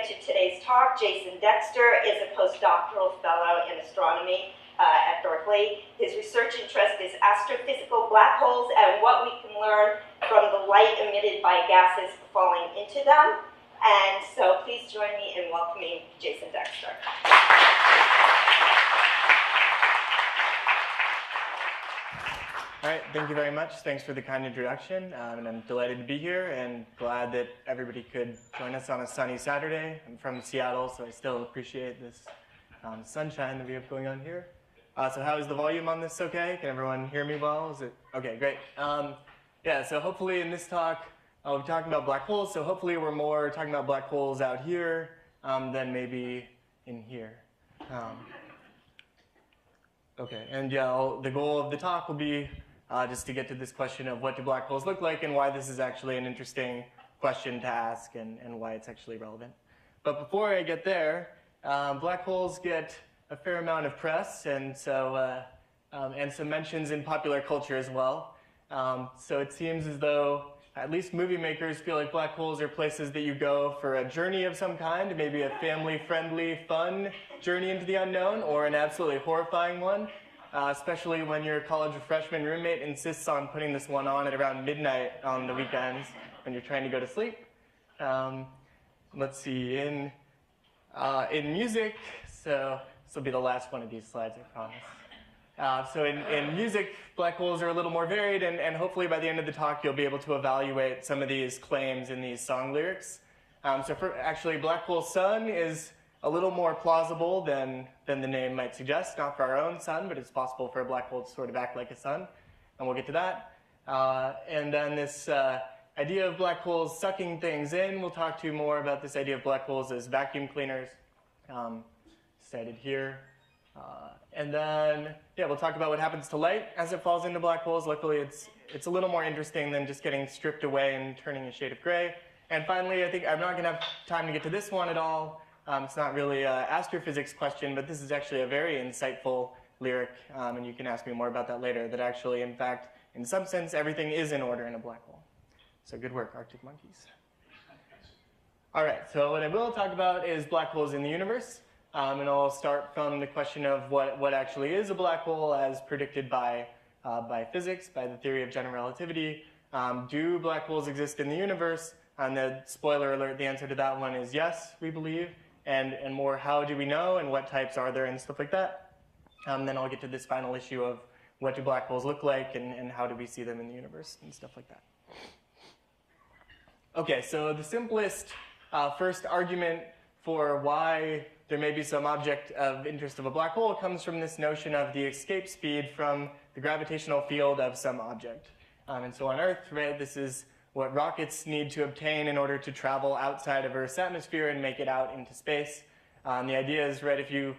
get to today's talk. Jason Dexter is a postdoctoral fellow in astronomy at Berkeley. His research interest is astrophysical black holes and what we can learn from the light emitted by gases falling into them. And so please join me in welcoming Jason Dexter. All right, thank you very much. Thanks for the kind introduction. And I'm delighted to be here and glad that everybody could join us on a sunny Saturday. I'm from Seattle, so I still appreciate this sunshine that we have going on here. So how is the volume on this okay? Can everyone hear me well? Is it okay, great. Yeah, so hopefully in this talk, I'll be talking about black holes. So hopefully we're more talking about black holes out here than maybe in here. Okay, and yeah, the goal of the talk will be just to get to this question of what do black holes look like and why this is actually an interesting question to ask and why it's actually relevant. But before I get there, black holes get a fair amount of press and so and some mentions in popular culture as well. So it seems as though at least movie makers feel like black holes are places that you go for a journey of some kind, maybe a family-friendly, fun journey into the unknown, or an absolutely horrifying one. Especially when your college freshman roommate insists on putting this one on at around midnight on the weekends when you're trying to go to sleep. Let's see, in music, so this will be the last one of these slides, I promise. So in music, black holes are a little more varied, and hopefully by the end of the talk you'll be able to evaluate some of these claims in these song lyrics. So for actually, black hole sun is a little more plausible than the name might suggest, not for our own sun, but it's possible for a black hole to sort of act like a sun, and we'll get to that. And then this idea of black holes sucking things in, we'll talk to you more about this idea of black holes as vacuum cleaners, cited here. And then, yeah, we'll talk about what happens to light as it falls into black holes. Luckily, it's a little more interesting than just getting stripped away and turning a shade of gray. And finally, I think I'm not going to have time to get to this one at all. It's not really an astrophysics question, but this is actually a very insightful lyric, and you can ask me more about that later, that actually, in fact, in some sense, everything is in order in a black hole. So good work, Arctic monkeys. All right, so what I will talk about is black holes in the universe, and I'll start from the question of what actually is a black hole as predicted by physics, by the theory of general relativity. Do black holes exist in the universe? And the spoiler alert, the answer to that one is yes, we believe. And more, how do we know, and what types are there, and stuff like that. Then I'll get to this final issue of what do black holes look like, and how do we see them in the universe, and stuff like that. Okay, so the simplest first argument for why there may be some object of interest of a black hole comes from this notion of the escape speed from the gravitational field of some object. And so on Earth, right, this is what rockets need to obtain in order to travel outside of Earth's atmosphere and make it out into space. The idea is, right, if you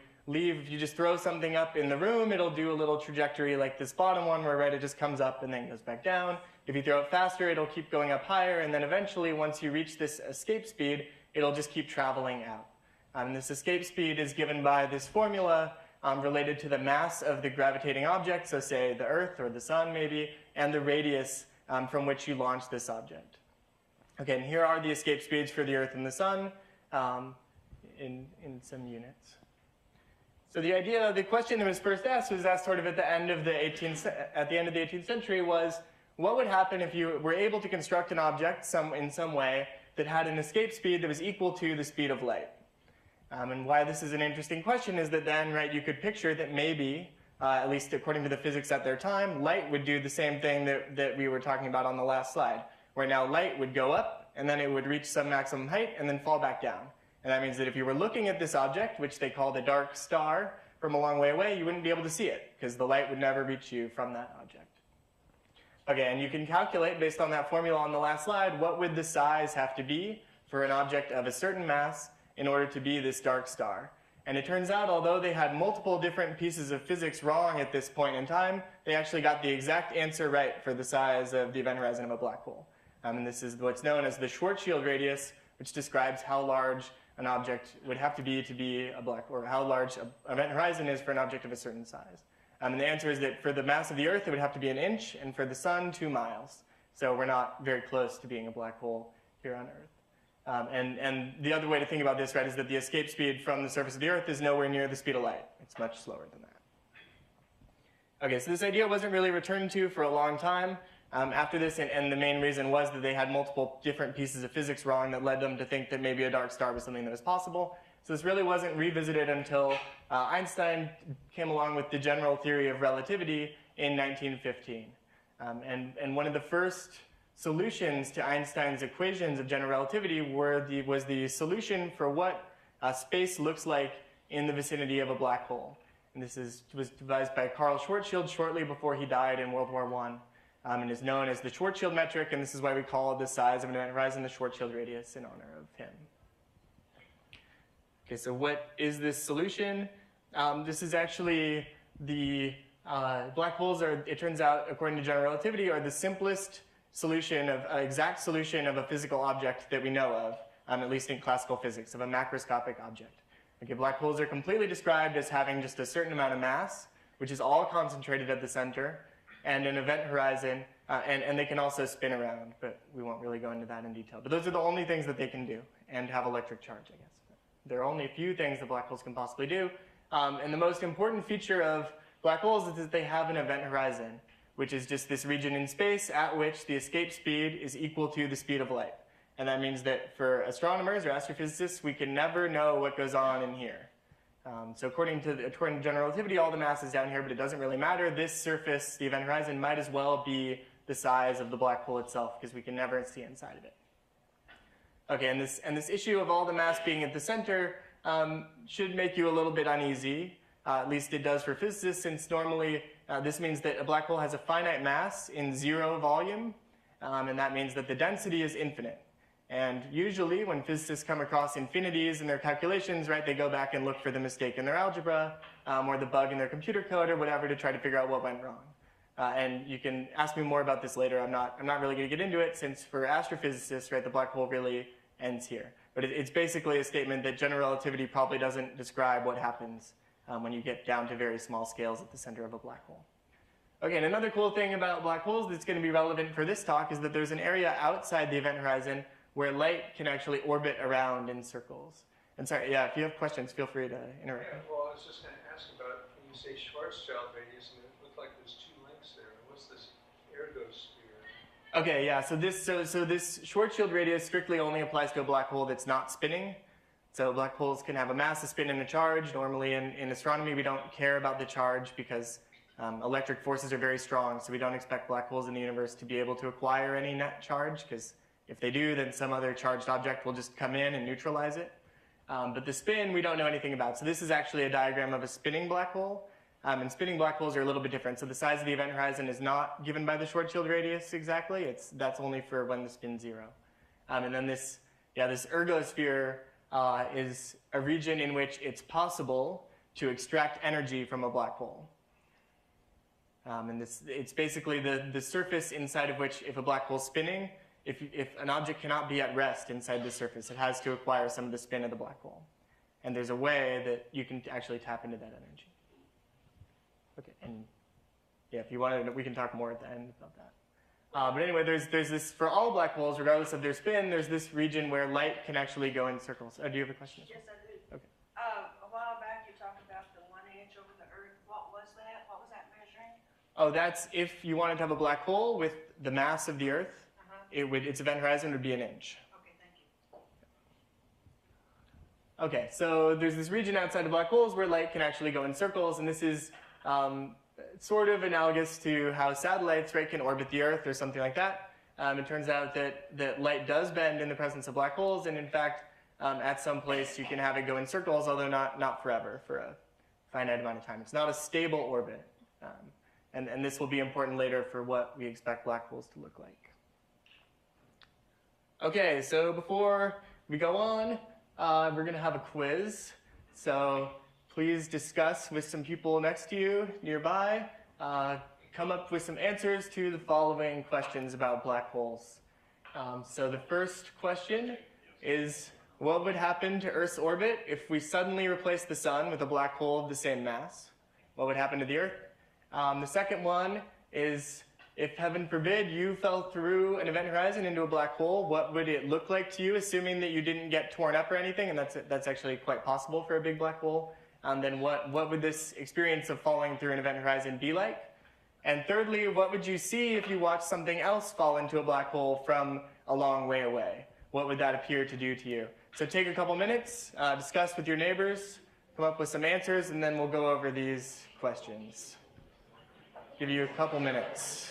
just throw something up in the room, it'll do a little trajectory like this bottom one where, right, it just comes up and then goes back down. If you throw it faster, it'll keep going up higher, and then eventually, once you reach this escape speed, it'll just keep traveling out. And this escape speed is given by this formula related to the mass of the gravitating object, so say the Earth or the Sun maybe, and the radius from which you launch this object. Okay, and here are the escape speeds for the Earth and the Sun in some units. So the question that was first asked was asked sort of at the end of the 18th century was, what would happen if you were able to construct an object in some way that had an escape speed that was equal to the speed of light? And why this is an interesting question is that then, right, you could picture that maybe, at least according to the physics at their time, light would do the same thing that we were talking about on the last slide, where now light would go up, and then it would reach some maximum height, and then fall back down. And that means that if you were looking at this object, which they called a dark star, from a long way away, you wouldn't be able to see it, because the light would never reach you from that object. Okay, and you can calculate, based on that formula on the last slide, what would the size have to be for an object of a certain mass in order to be this dark star. And it turns out, although they had multiple different pieces of physics wrong at this point in time, they actually got the exact answer right for the size of the event horizon of a black hole. And this is what's known as the Schwarzschild radius, which describes how large an object would have to be a black hole, or how large an event horizon is for an object of a certain size. And the answer is that for the mass of the Earth, it would have to be 1 inch, and for the Sun, 2 miles. So we're not very close to being a black hole here on Earth. And the other way to think about this, right, is that the escape speed from the surface of the Earth is nowhere near the speed of light. It's much slower than that. Okay, so this idea wasn't really returned to for a long time after this, and the main reason was that they had multiple different pieces of physics wrong that led them to think that maybe a dark star was something that was possible. So this really wasn't revisited until Einstein came along with the general theory of relativity in 1915. And one of the first solutions to Einstein's equations of general relativity was the solution for what space looks like in the vicinity of a black hole. And this was devised by Carl Schwarzschild shortly before he died in World War I, and is known as the Schwarzschild metric, and this is why we call the size of an event horizon the Schwarzschild radius in honor of him. Okay, so what is this solution? This is actually the black holes are, it turns out, according to general relativity, are the simplest solution of exact solution of a physical object that we know of, at least in classical physics, of a macroscopic object. Okay, black holes are completely described as having just a certain amount of mass, which is all concentrated at the center, and an event horizon, and they can also spin around, but we won't really go into that in detail. But those are the only things that they can do, and have electric charge, I guess. There are only a few things that black holes can possibly do, and the most important feature of black holes is that they have an event horizon, which is just this region in space at which the escape speed is equal to the speed of light. And that means that for astronomers or astrophysicists, we can never know what goes on in here. So according to general relativity, all the mass is down here, but it doesn't really matter. This surface, the event horizon, might as well be the size of the black hole itself, because we can never see inside of it. Okay, and this issue of all the mass being at the center should make you a little bit uneasy. At least it does for physicists, since normally this means that a black hole has a finite mass in zero volume, and that means that the density is infinite. And usually when physicists come across infinities in their calculations, right, they go back and look for the mistake in their algebra, or the bug in their computer code, or whatever, to try to figure out what went wrong. And you can ask me more about this later. I'm not really going to get into it, since for astrophysicists, right, the black hole really ends here. But it's basically a statement that general relativity probably doesn't describe what happens when you get down to very small scales at the center of a black hole. Okay, and another cool thing about black holes that's going to be relevant for this talk is that there's an area outside the event horizon where light can actually orbit around in circles. And sorry, yeah, if you have questions, feel free to interrupt. Yeah, well, I was just going to ask about, when you say Schwarzschild radius, and it looked like there's two links there. What's this ergosphere? Okay, yeah, so this Schwarzschild radius strictly only applies to a black hole that's not spinning. So black holes can have a mass, a spin, and a charge. Normally in astronomy, we don't care about the charge because electric forces are very strong, so we don't expect black holes in the universe to be able to acquire any net charge, because if they do, then some other charged object will just come in and neutralize it. But the spin, we don't know anything about. So this is actually a diagram of a spinning black hole. And spinning black holes are a little bit different. So the size of the event horizon is not given by the Schwarzschild radius exactly. That's only for when the spin's zero. And then this ergosphere is a region in which it's possible to extract energy from a black hole. And it's basically the surface inside of which, if a black hole's spinning, if an object cannot be at rest inside the surface, it has to acquire some of the spin of the black hole. And there's a way that you can actually tap into that energy. Okay, and yeah, if you wanted, we can talk more at the end about that. But anyway, there's this, for all black holes, regardless of their spin, there's this region where light can actually go in circles. Do you have a question? Yes, I do. Okay. A while back you talked about the 1 inch over the Earth. What was that? What was that measuring? Oh, that's if you wanted to have a black hole with the mass of the Earth, its event horizon would be 1 inch. Okay, thank you. Okay, so there's this region outside of black holes where light can actually go in circles, and this is sort of analogous to how satellites, right, can orbit the Earth or something like that. It turns out that light does bend in the presence of black holes, and in fact, at some place you can have it go in circles, although not forever, for a finite amount of time. It's not a stable orbit, and this will be important later for what we expect black holes to look like. Okay, so before we go on, we're going to have a quiz. So please discuss with some people next to you, nearby. Come up with some answers to the following questions about black holes. So the first question is, what would happen to Earth's orbit if we suddenly replaced the sun with a black hole of the same mass? What would happen to the Earth? The second one is, if heaven forbid you fell through an event horizon into a black hole, what would it look like to you, assuming that you didn't get torn up or anything, and that's actually quite possible for a big black hole. Then what would this experience of falling through an event horizon be like? And thirdly, what would you see if you watched something else fall into a black hole from a long way away? What would that appear to do to you? So take a couple minutes, discuss with your neighbors, come up with some answers, and then we'll go over these questions. Give you a couple minutes.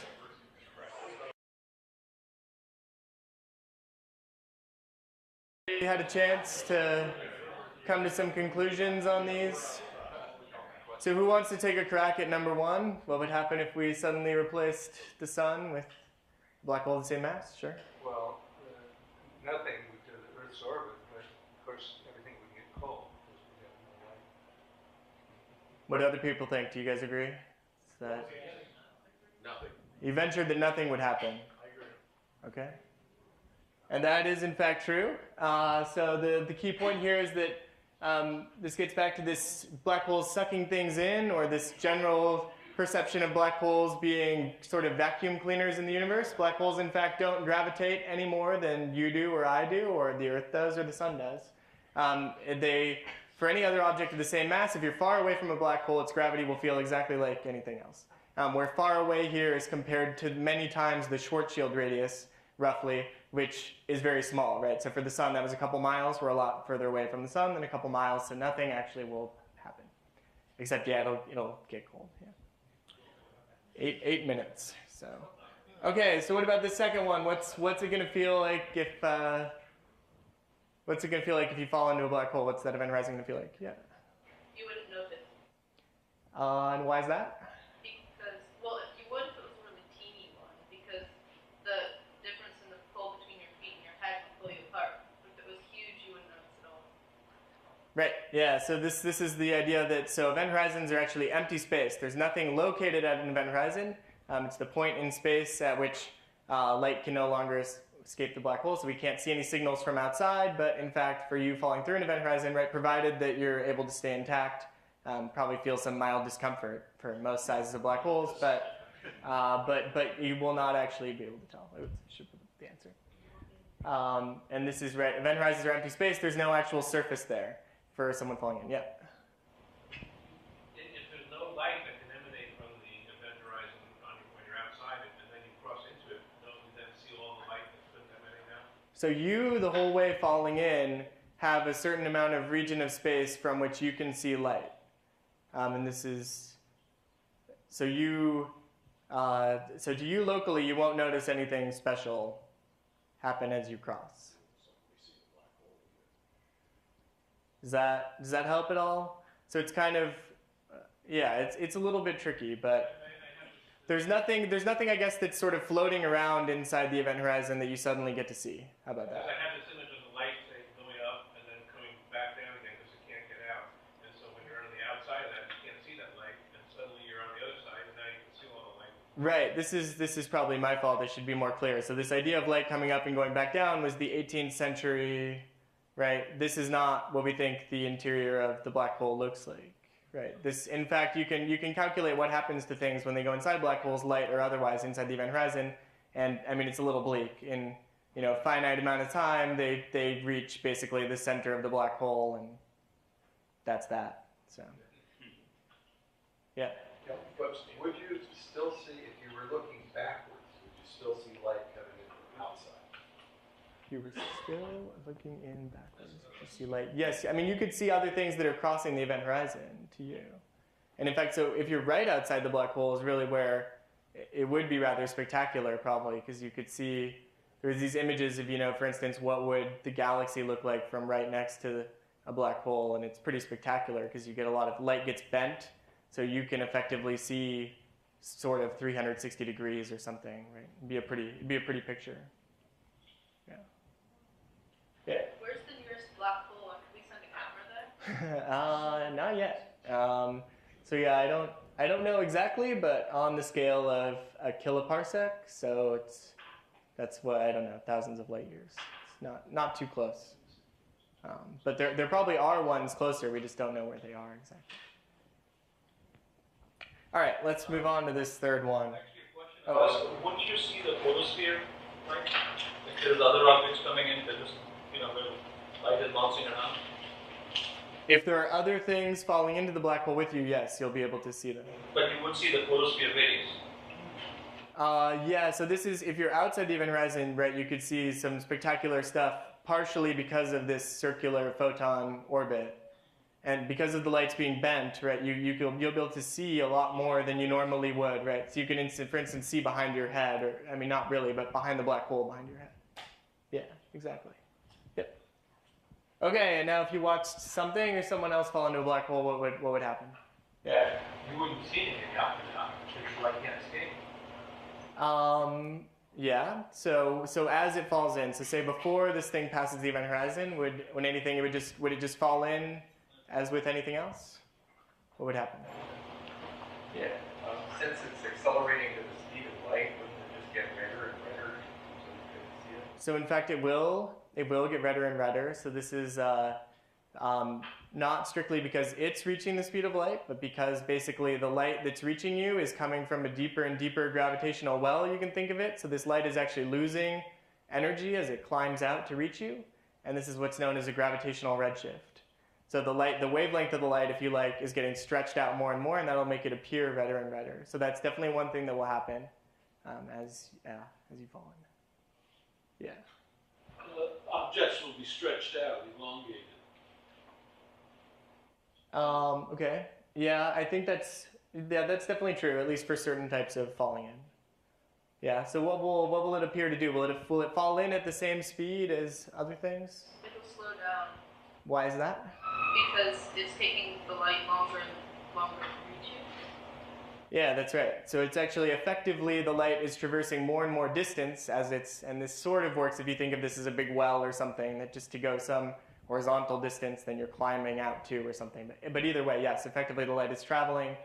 You had a chance to come to some conclusions on these. So who wants to take a crack at number one? What would happen if we suddenly replaced the sun with a black hole of the same mass? Sure. Well, nothing would do the Earth's orbit, but of course everything would get cold because we have no light. What do other people think? Do you guys agree? Is that Nothing. you ventured that nothing would happen? I agree. Okay. And that is in fact true. So the key point here is that this gets back to this black holes sucking things in, or this general perception of black holes being sort of vacuum cleaners in the universe. Black holes, in fact, don't gravitate any more than you do or I do, or the Earth does, or the sun does. For any other object of the same mass, if you're far away from a black hole, its gravity will feel exactly like anything else. Where far away here is compared to many times the Schwarzschild radius, roughly, which is very small, right? So for the sun, that was a couple miles. We're a lot further away from the sun than a couple miles, so nothing actually will happen. Except, yeah, it'll get cold. Yeah. 8 minutes. So, okay. So what about the second one? What's it going to feel like if what's it going to feel like if you fall into a black hole? What's that event horizon going to feel like? Yeah. You wouldn't notice. And why is that? Because, well, you would if it was a really teeny one, because the difference in the pull between your feet and your head would pull you apart. If it was huge, you wouldn't notice at all. Right, yeah, so this is the idea that, so event horizons are actually empty space. There's nothing located at an event horizon. It's the point in space at which light can no longer escape the black hole, so we can't see any signals from outside, but in fact, for you falling through an event horizon, right, provided that you're able to stay intact, probably feel some mild discomfort for most sizes of black holes, but you will not actually be able to tell. I should put the answer. And this is right, event horizons are empty space, there's no actual surface there for someone falling in. Yeah? If there's no light that can emanate from the event horizon when you're outside it, and then you cross into it, don't you then see all the light that's been emanating out? So you, the whole way falling in, have a certain amount of region of space from which you can see light. And this is, so to you locally, you won't notice anything special happen as you cross. Does that help at all? So it's kind of, yeah, it's a little bit tricky, but there's nothing I guess that's sort of floating around inside the event horizon that you suddenly get to see. How about that? Because I have this image of the light, say, going up and then coming back down again because it can't get out. And so when you're on the outside of that, you can't see that light, and suddenly you're on the other side, and now you can see all the light. Right. This is probably my fault. I should be more clear. So this idea of light coming up and going back down was the 18th century. Right. This is not what we think the interior of the black hole looks like. Right. This, in fact, you can calculate what happens to things when they go inside black holes, light or otherwise, inside the event horizon. And I mean, it's a little bleak. In a finite amount of time, they reach basically the center of the black hole, and that's that. So, yeah. But would you still see, if you were looking backwards, would you still see light coming in from outside? You were still looking in backwards. You see light. Yes, I mean, you could see other things that are crossing the event horizon to you. And in fact, so if you're right outside the black hole is really where it would be rather spectacular, probably, because you could see, there's these images of, for instance, what would the galaxy look like from right next to a black hole, and it's pretty spectacular because you get a lot of light gets bent, so you can effectively see sort of 360 degrees or something, right? It'd be a pretty picture. Yeah. Where's the nearest black hole? Can we send a camera there? Not yet. So yeah, I don't know exactly, but on the scale of a kiloparsec, so that's what, I don't know, thousands of light years. It's not too close. But there probably are ones closer. We just don't know where they are exactly. All right, let's move on to this third one. Actually, a question. Oh. Wouldn't you see the photosphere, right? If there's other objects coming in, they're just, where light is bouncing around. If there are other things falling into the black hole with you, yes, you'll be able to see them. But you would see the photosphere radius. Yeah, so this is, if you're outside the event horizon, right, you could see some spectacular stuff, partially because of this circular photon orbit. And because of the lights being bent, right, you'll be able to see a lot more than you normally would, right? So you can, for instance, see behind your head, or, I mean, not really, but behind the black hole behind your head. Yeah, exactly. Yep. Okay, and now if you watched something or someone else fall into a black hole, what would happen? Yeah, you wouldn't see anything after that, because light can't escape. Yeah, so as it falls in, so say before this thing passes the event horizon, would it just fall in as with anything else? What would happen? Yeah, since it's accelerating to the speed of light, wouldn't it just get redder and redder so you couldn't see it? So in fact, it will get redder and redder. So this is not strictly because it's reaching the speed of light, but because basically the light that's reaching you is coming from a deeper and deeper gravitational well, you can think of it. So this light is actually losing energy as it climbs out to reach you, and this is what's known as a gravitational redshift. So the wavelength of the light, if you like, is getting stretched out more and more, and that'll make it appear redder and redder. So that's definitely one thing that will happen as you fall in. Yeah. Objects will be stretched out, elongated. Okay. Yeah, I think that's definitely true, at least for certain types of falling in. Yeah. So what will it appear to do? Will it fall in at the same speed as other things? It'll slow down Why is that? because it's taking the light longer and longer to reach you. Yeah, that's right. So it's actually effectively the light is traversing more and more distance and this sort of works if you think of this as a big well or something, that just to go some horizontal distance than you're climbing out to or something. But either way, yes, effectively the light is traveling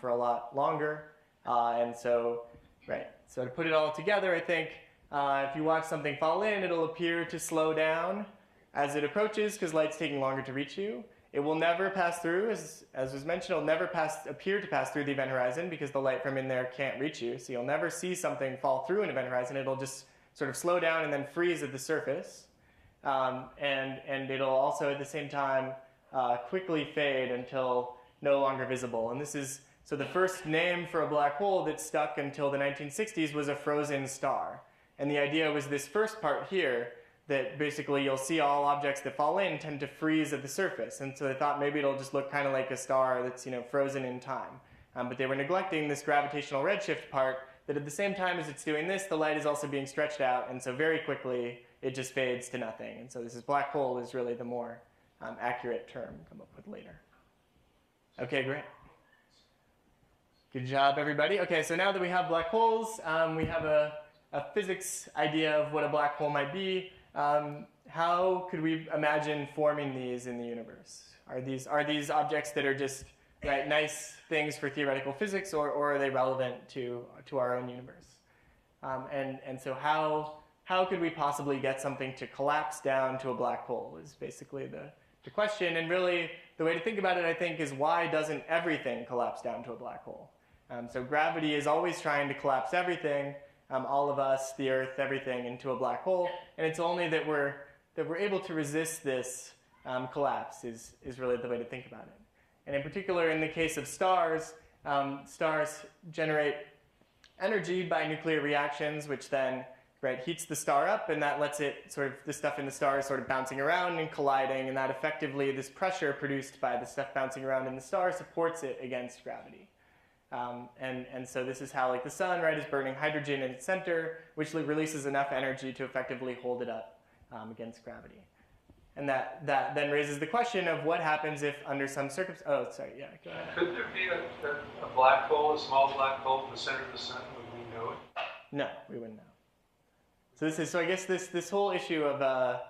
for a lot longer. And so, right. So to put it all together, I think if you watch something fall in, it'll appear to slow down as it approaches because light's taking longer to reach you. It will never pass through, as was mentioned, it'll never appear to pass through the event horizon because the light from in there can't reach you. So you'll never see something fall through an event horizon. It'll just sort of slow down and then freeze at the surface. And it'll also at the same time quickly fade until no longer visible. And this is, so the first name for a black hole that stuck until the 1960s was a frozen star. And the idea was this first part here, that basically you'll see all objects that fall in tend to freeze at the surface. And so they thought maybe it'll just look kind of like a star that's frozen in time. But they were neglecting this gravitational redshift part, that at the same time as it's doing this, the light is also being stretched out, and so very quickly it just fades to nothing. And so this is black hole is really the more accurate term to come up with later. Okay, great. Good job, everybody. Okay, so now that we have black holes, we have a physics idea of what a black hole might be. How could we imagine forming these in the universe? Are these objects that are just nice things for theoretical physics, or are they relevant to our own universe? And so how could we possibly get something to collapse down to a black hole is basically the question. And really, the way to think about it, I think, is why doesn't everything collapse down to a black hole? So gravity is always trying to collapse everything, all of us, the Earth, everything, into a black hole. And it's only that we're able to resist this collapse is really the way to think about it. And in particular, in the case of stars, stars generate energy by nuclear reactions, which then heats the star up, and that lets it the stuff in the star is sort of bouncing around and colliding, and that effectively, this pressure produced by the stuff bouncing around in the star supports it against gravity. And so this is how the sun is burning hydrogen in its center, which releases enough energy to effectively hold it up against gravity. And that then raises the question of what happens if under some circumstances... Oh, sorry, yeah, go ahead. Could there be a black hole, a small black hole in the center of the sun? Would we know it? No, we wouldn't know. So I guess this whole issue of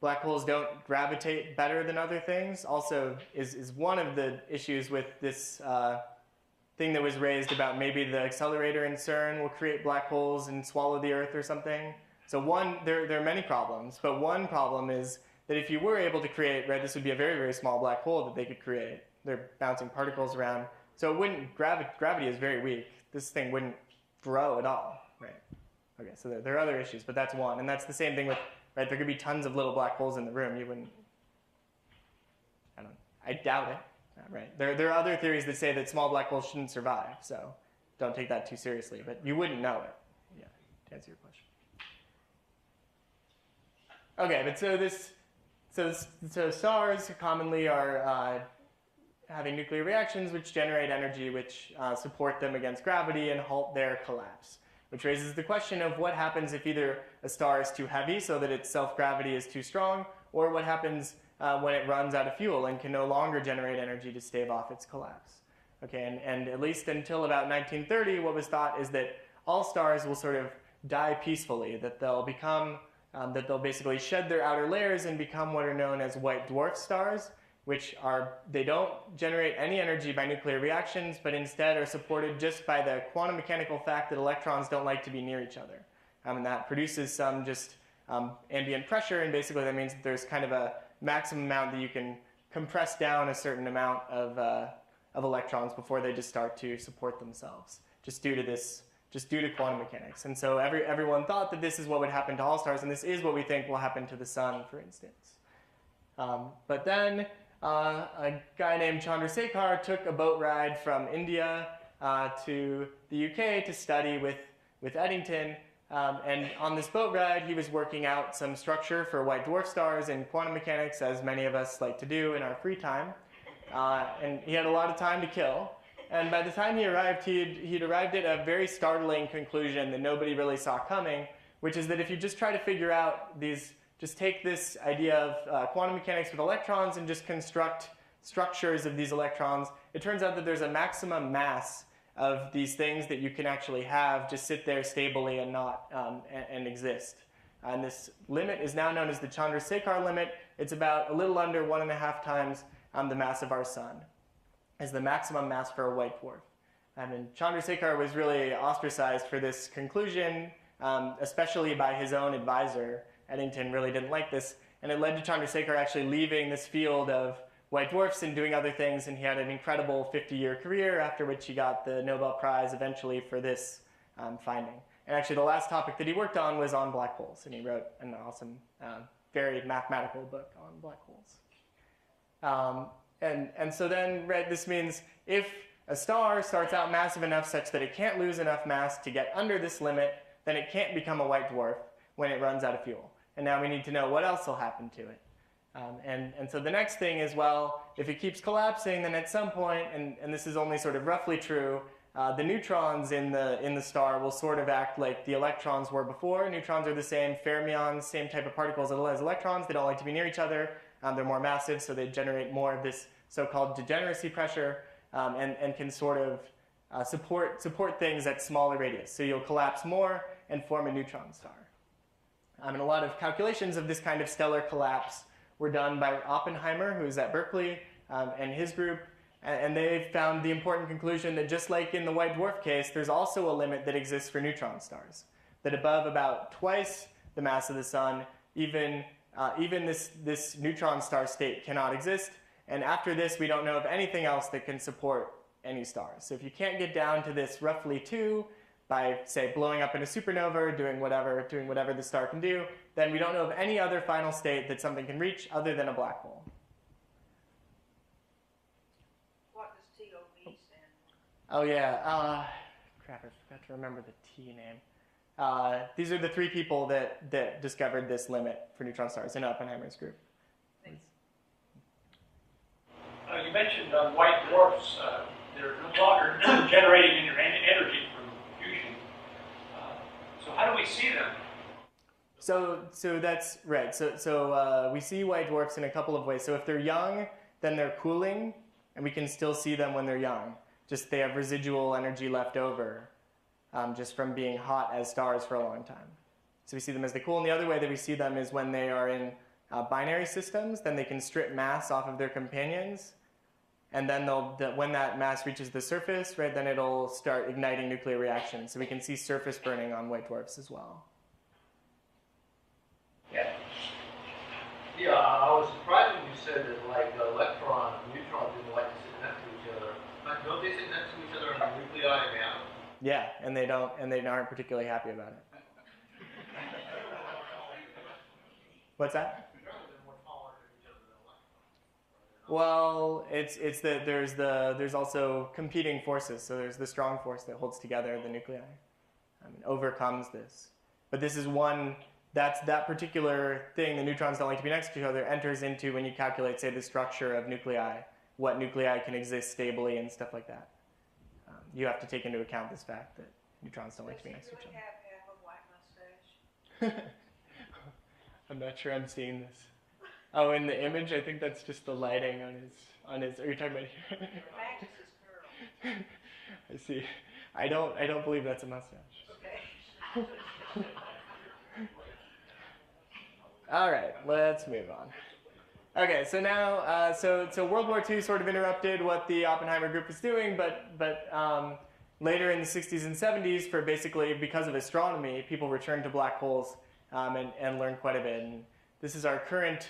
black holes don't gravitate better than other things also is one of the issues with this thing that was raised about maybe the accelerator in CERN will create black holes and swallow the Earth or something. So there are many problems, but one problem is that if you were able to create, this would be a very, very small black hole that they could create. They're bouncing particles around. So it wouldn't, gravity is very weak. This thing wouldn't grow at all, right? Okay, so there are other issues, but that's one. And that's the same thing with, right, there could be tons of little black holes in the room. You wouldn't, I doubt it, right? There are other theories that say that small black holes shouldn't survive, so don't take that too seriously, but you wouldn't know it, yeah, to answer your question. Okay, but so stars commonly are having nuclear reactions which generate energy which support them against gravity and halt their collapse, which raises the question of what happens if either a star is too heavy so that its self-gravity is too strong, or what happens when it runs out of fuel and can no longer generate energy to stave off its collapse. Okay, and at least until about 1930, what was thought is that all stars will sort of die peacefully, that they'll become, that they'll basically shed their outer layers and become what are known as white dwarf stars, which are, they don't generate any energy by nuclear reactions, but instead are supported just by the quantum mechanical fact that electrons don't like to be near each other. And that produces some just ambient pressure, and basically that means that there's kind of a maximum amount that you can compress down a certain amount of electrons before they just start to support themselves, just due to quantum mechanics. And so everyone thought that this is what would happen to all stars, and this is what we think will happen to the sun, for instance. But then a guy named Chandrasekhar took a boat ride from India to the UK to study with Eddington. And on this boat ride, he was working out some structure for white dwarf stars in quantum mechanics, as many of us like to do in our free time. And he had a lot of time to kill. And by the time he arrived, he'd arrived at a very startling conclusion that nobody really saw coming, which is that if you just try to figure out these, just take this idea of quantum mechanics with electrons and just construct structures of these electrons, it turns out that there's a maximum mass of these things that you can actually have just sit there stably and not and exist. And this limit is now known as the Chandrasekhar limit. It's about a little under 1.5 times the mass of our sun, as the maximum mass for a white dwarf. And Chandrasekhar was really ostracized for this conclusion, especially by his own advisor. Eddington really didn't like this, and it led to Chandrasekhar actually leaving this field of white dwarfs and doing other things, and he had an incredible 50-year career, after which he got the Nobel Prize eventually for this finding. And actually the last topic that he worked on was on black holes, and he wrote an awesome, very mathematical book on black holes. And so then, right, this means if a star starts out massive enough such that it can't lose enough mass to get under this limit, then it can't become a white dwarf when it runs out of fuel. And now we need to know what else will happen to it. And so the next thing is, well, if it keeps collapsing, then at some point, and this is only sort of roughly true, the neutrons in the star will sort of act like the electrons were before. Neutrons are the same fermions, same type of particles as electrons. They don't like to be near each other. They're more massive, so they generate more of this so-called degeneracy pressure, and can sort of support things at smaller radius. So you'll collapse more and form a neutron star. And a lot of calculations of this kind of stellar collapse were done by Oppenheimer, who's at Berkeley, and his group. And they found the important conclusion that just like in the white dwarf case, there's also a limit that exists for neutron stars. That above about twice the mass of the sun, even this neutron star state cannot exist. And after this, we don't know of anything else that can support any stars. So if you can't get down to this roughly 2 by, say, blowing up in a supernova or doing whatever the star can do, then we don't know of any other final state that something can reach other than a black hole. What does TOB stand for? Oh yeah, crap, I forgot to remember the T name. These are the 3 people that discovered this limit for neutron stars in Oppenheimer's group. You mentioned white dwarfs. They're no longer generating any energy from fusion. So how do we see them? So that's right. So we see white dwarfs in a couple of ways. So if they're young, then they're cooling, and we can still see them when they're young. Just they have residual energy left over, just from being hot as stars for a long time. So we see them as they cool. And the other way that we see them is when they are in binary systems. Then they can strip mass off of their companions. And then when that mass reaches the surface, right, then it'll start igniting nuclear reactions. So we can see surface burning on white dwarfs as well. Yeah. Yeah, I was surprised when you said that like electron and neutron didn't like to sit next to each other. Like, don't they sit next to each other on the nuclei now? Yeah, and they aren't particularly happy about it. What's that? Well, it's that there's also competing forces. So there's the strong force that holds together the nuclei and overcomes this. But this is that particular thing, the neutrons don't like to be next to each other, enters into when you calculate, say, the structure of nuclei, what nuclei can exist stably and stuff like that. You have to take into account this fact that neutrons don't like to be next to each other. Have a white mustache? I'm not sure I'm seeing this. Oh, in the image, I think that's just the lighting on his. Are you talking about here? Matches his curls. I see. I don't believe that's a mustache. Okay. All right, let's move on. Okay, so now, so World War II sort of interrupted what the Oppenheimer group was doing, but later in the 60s and 70s, because of astronomy, people returned to black holes and learned quite a bit. And this is our current,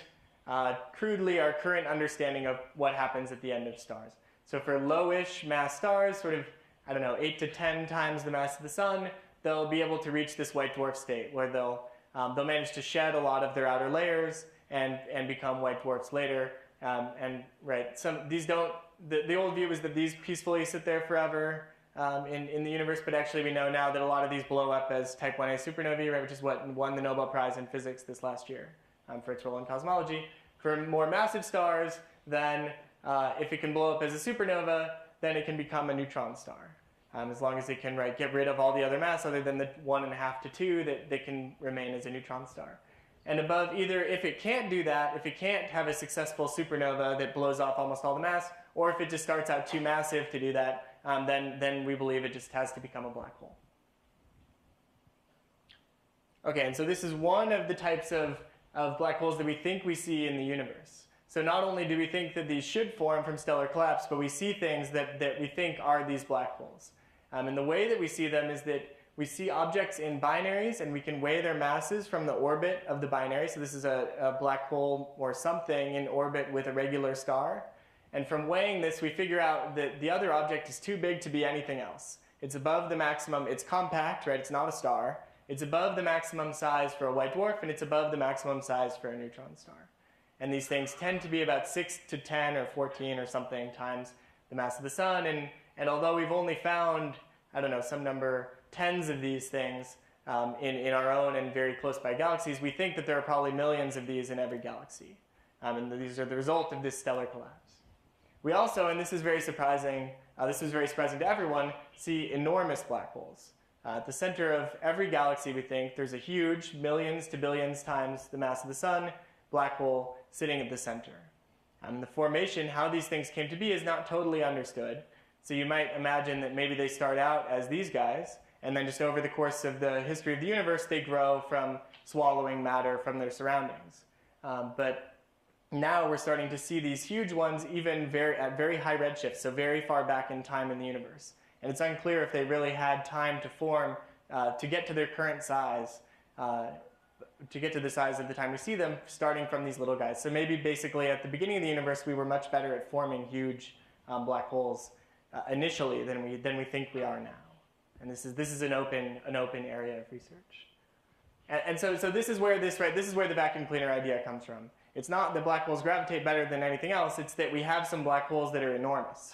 crudely, our current understanding of what happens at the end of stars. So for lowish mass stars, sort of, 8 to 10 times the mass of the sun, they'll be able to reach this white dwarf state where they'll manage to shed a lot of their outer layers and become white dwarfs later. The old view was that these peacefully sit there forever in the universe, but actually we know now that a lot of these blow up as type 1a supernovae, right, which is what won the Nobel Prize in Physics this last year for its role in cosmology. For more massive stars, then if it can blow up as a supernova, then it can become a neutron star. As long as it can get rid of all the other mass other than the 1.5 to 2 that can remain as a neutron star. And above either, if it can't do that, if it can't have a successful supernova that blows off almost all the mass, or if it just starts out too massive to do that, then we believe it just has to become a black hole. Okay, and so this is one of the types of black holes that we think we see in the universe. So not only do we think that these should form from stellar collapse, but we see things that we think are these black holes. And the way that we see them is that we see objects in binaries, and we can weigh their masses from the orbit of the binary. So this is a black hole or something in orbit with a regular star. And from weighing this, we figure out that the other object is too big to be anything else. It's above the maximum. It's compact, right? It's not a star. It's above the maximum size for a white dwarf, and it's above the maximum size for a neutron star. And these things tend to be about 6 to 10 or 14 or something times the mass of the sun. And although we've only found, some number, tens of these things in our own and very close by galaxies, we think that there are probably millions of these in every galaxy. And these are the result of this stellar collapse. We also, and this is very surprising, this is very surprising to everyone, see enormous black holes. At the center of every galaxy, we think, there's a huge, millions to billions times the mass of the sun, black hole sitting at the center. The formation, how these things came to be, is not totally understood. So you might imagine that maybe they start out as these guys, and then just over the course of the history of the universe, they grow from swallowing matter from their surroundings. But now we're starting to see these huge ones even at very high redshift, so very far back in time in the universe. And it's unclear if they really had time to form, to get to their current size, to get to the size of the time we see them, starting from these little guys. So maybe basically at the beginning of the universe, we were much better at forming huge black holes initially than we think we are now. And this is an open area of research. And so this is where this is where the vacuum cleaner idea comes from. It's not that black holes gravitate better than anything else. It's that we have some black holes that are enormous.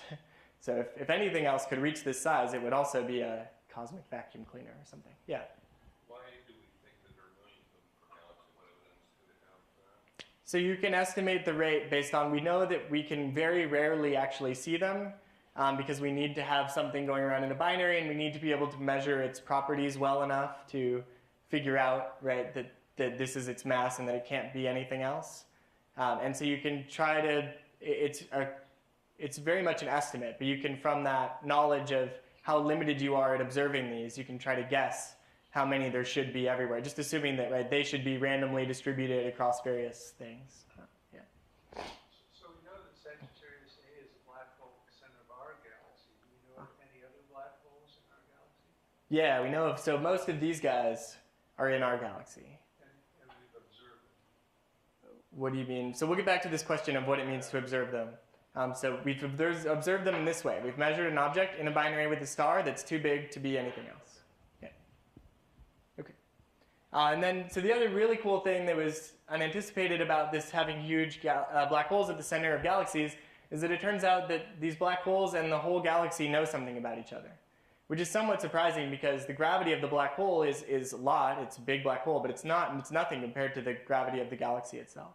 So if anything else could reach this size, it would also be a cosmic vacuum cleaner or something. Yeah. Why do we think that there are millions of them per galaxy? What evidence do they have for that? So you can estimate the rate based on, we know that we can very rarely actually see them because we need to have something going around in a binary, and we need to be able to measure its properties well enough to figure out, right, that this is its mass and that it can't be anything else. And so you can try to, it's very much an estimate, but you can, from that knowledge of how limited you are at observing these, you can try to guess how many there should be everywhere, just assuming that, right, they should be randomly distributed across various things. Yeah. So we know that Sagittarius A is a black hole at the center of our galaxy. Do we know of any other black holes in our galaxy? Yeah, we know of, so most of these guys are in our galaxy. And we've observed them. What do you mean? So we'll get back to this question of what it means to observe them. So we've observed them in this way. We've measured an object in a binary with a star that's too big to be anything else. Yeah. Okay. And then, so the other really cool thing that was unanticipated about this having huge black holes at the center of galaxies is that it turns out that these black holes and the whole galaxy know something about each other, which is somewhat surprising because the gravity of the black hole is a lot. It's a big black hole, but it's nothing compared to the gravity of the galaxy itself.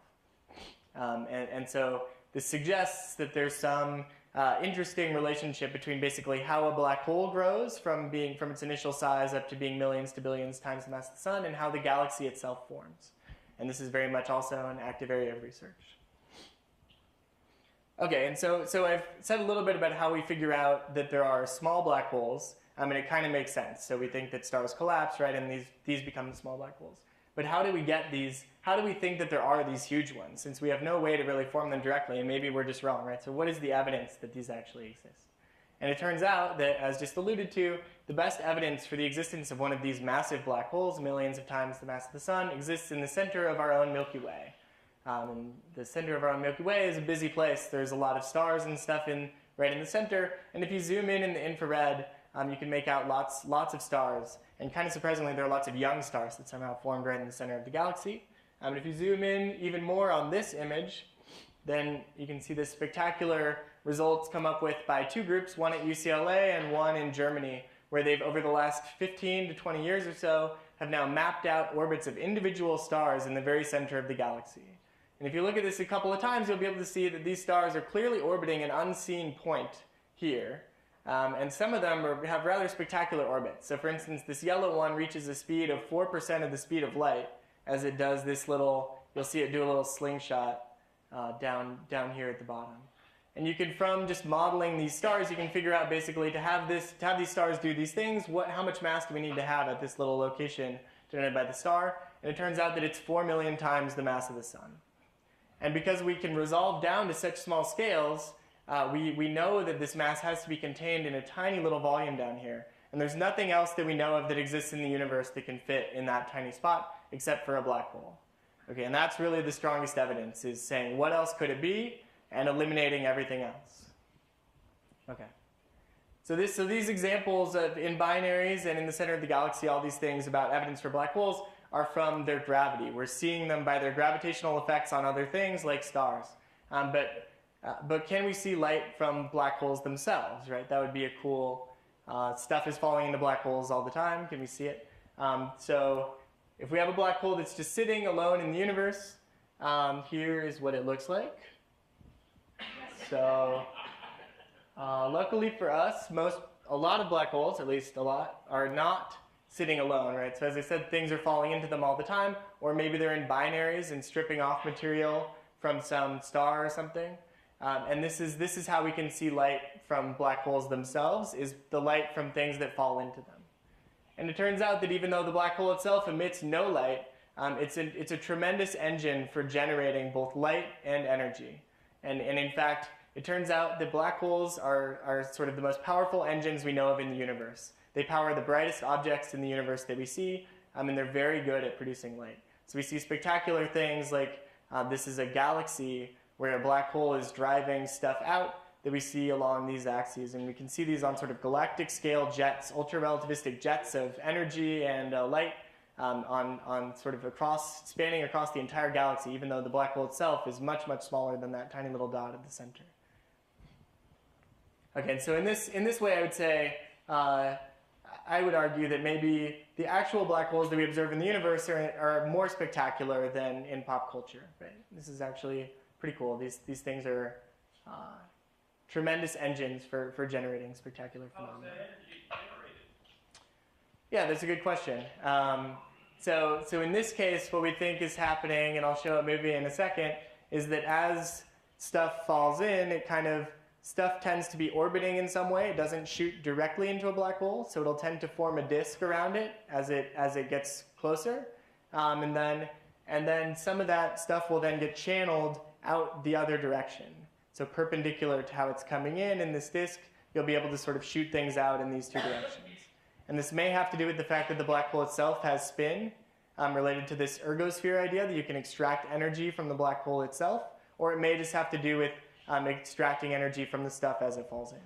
And so this suggests that there's some interesting relationship between basically how a black hole grows from its initial size up to being millions to billions times the mass of the sun, and how the galaxy itself forms. And this is very much also an active area of research. Okay, and so I've said a little bit about how we figure out that there are small black holes, and it kind of makes sense. So we think that stars collapse, right, and these become the small black holes. But how do we get these? How do we think that there are these huge ones, since we have no way to really form them directly, and maybe we're just wrong, right? So what is the evidence that these actually exist? And it turns out that, as just alluded to, the best evidence for the existence of one of these massive black holes, millions of times the mass of the sun, exists in the center of our own Milky Way. And the center of our own Milky Way is a busy place. There's a lot of stars and stuff right in the center. And if you zoom in the infrared, you can make out lots of stars. And kind of surprisingly, there are lots of young stars that somehow formed right in the center of the galaxy. And if you zoom in even more on this image, then you can see the spectacular results come up with by two groups, one at UCLA and one in Germany, where they've, over the last 15 to 20 years or so, have now mapped out orbits of individual stars in the very center of the galaxy. And if you look at this a couple of times, you'll be able to see that these stars are clearly orbiting an unseen point here. And some of them have rather spectacular orbits. So for instance, this yellow one reaches a speed of 4% of the speed of light as it does this little, you'll see it do a little slingshot down here at the bottom. And you can, from just modeling these stars, you can figure out basically to have these stars do these things, how much mass do we need to have at this little location denoted by the star? And it turns out that it's 4 million times the mass of the sun. And because we can resolve down to such small scales, we know that this mass has to be contained in a tiny little volume down here. And there's nothing else that we know of that exists in the universe that can fit in that tiny spot except for a black hole. Okay, and that's really the strongest evidence, is saying what else could it be and eliminating everything else. Okay. So these examples in binaries and in the center of the galaxy, all these things about evidence for black holes are from their gravity. We're seeing them by their gravitational effects on other things like stars. But can we see light from black holes themselves, right? That would be a cool, stuff is falling into black holes all the time. Can we see it? So if we have a black hole that's just sitting alone in the universe, here is what it looks like. So luckily for us, a lot of black holes, at least a lot, are not sitting alone, right? So as I said, things are falling into them all the time, or maybe they're in binaries and stripping off material from some star or something. And this is how we can see light from black holes themselves, is the light from things that fall into them. And it turns out that even though the black hole itself emits no light, it's a tremendous engine for generating both light and energy. And in fact, it turns out that black holes are sort of the most powerful engines we know of in the universe. They power the brightest objects in the universe that we see, and they're very good at producing light. So we see spectacular things like this is a galaxy where a black hole is driving stuff out that we see along these axes. And we can see these on sort of galactic scale jets, ultra-relativistic jets of energy and light on sort of spanning across the entire galaxy, even though the black hole itself is much, much smaller than that tiny little dot at the center. Okay, so in this way, I would say, I would argue that maybe the actual black holes that we observe in the universe are more spectacular than in pop culture. Right? This is actually pretty cool. These things are tremendous engines for generating spectacular phenomena. How is that energy generated? Yeah, that's a good question. So in this case, what we think is happening, and I'll show a movie in a second, is that as stuff falls in, stuff tends to be orbiting in some way. It doesn't shoot directly into a black hole, so it'll tend to form a disk around it as it gets closer. And then some of that stuff will then get channeled out the other direction. So perpendicular to how it's coming in this disk, you'll be able to sort of shoot things out in these two directions. And this may have to do with the fact that the black hole itself has spin, related to this ergosphere idea that you can extract energy from the black hole itself, or it may just have to do with extracting energy from the stuff as it falls in?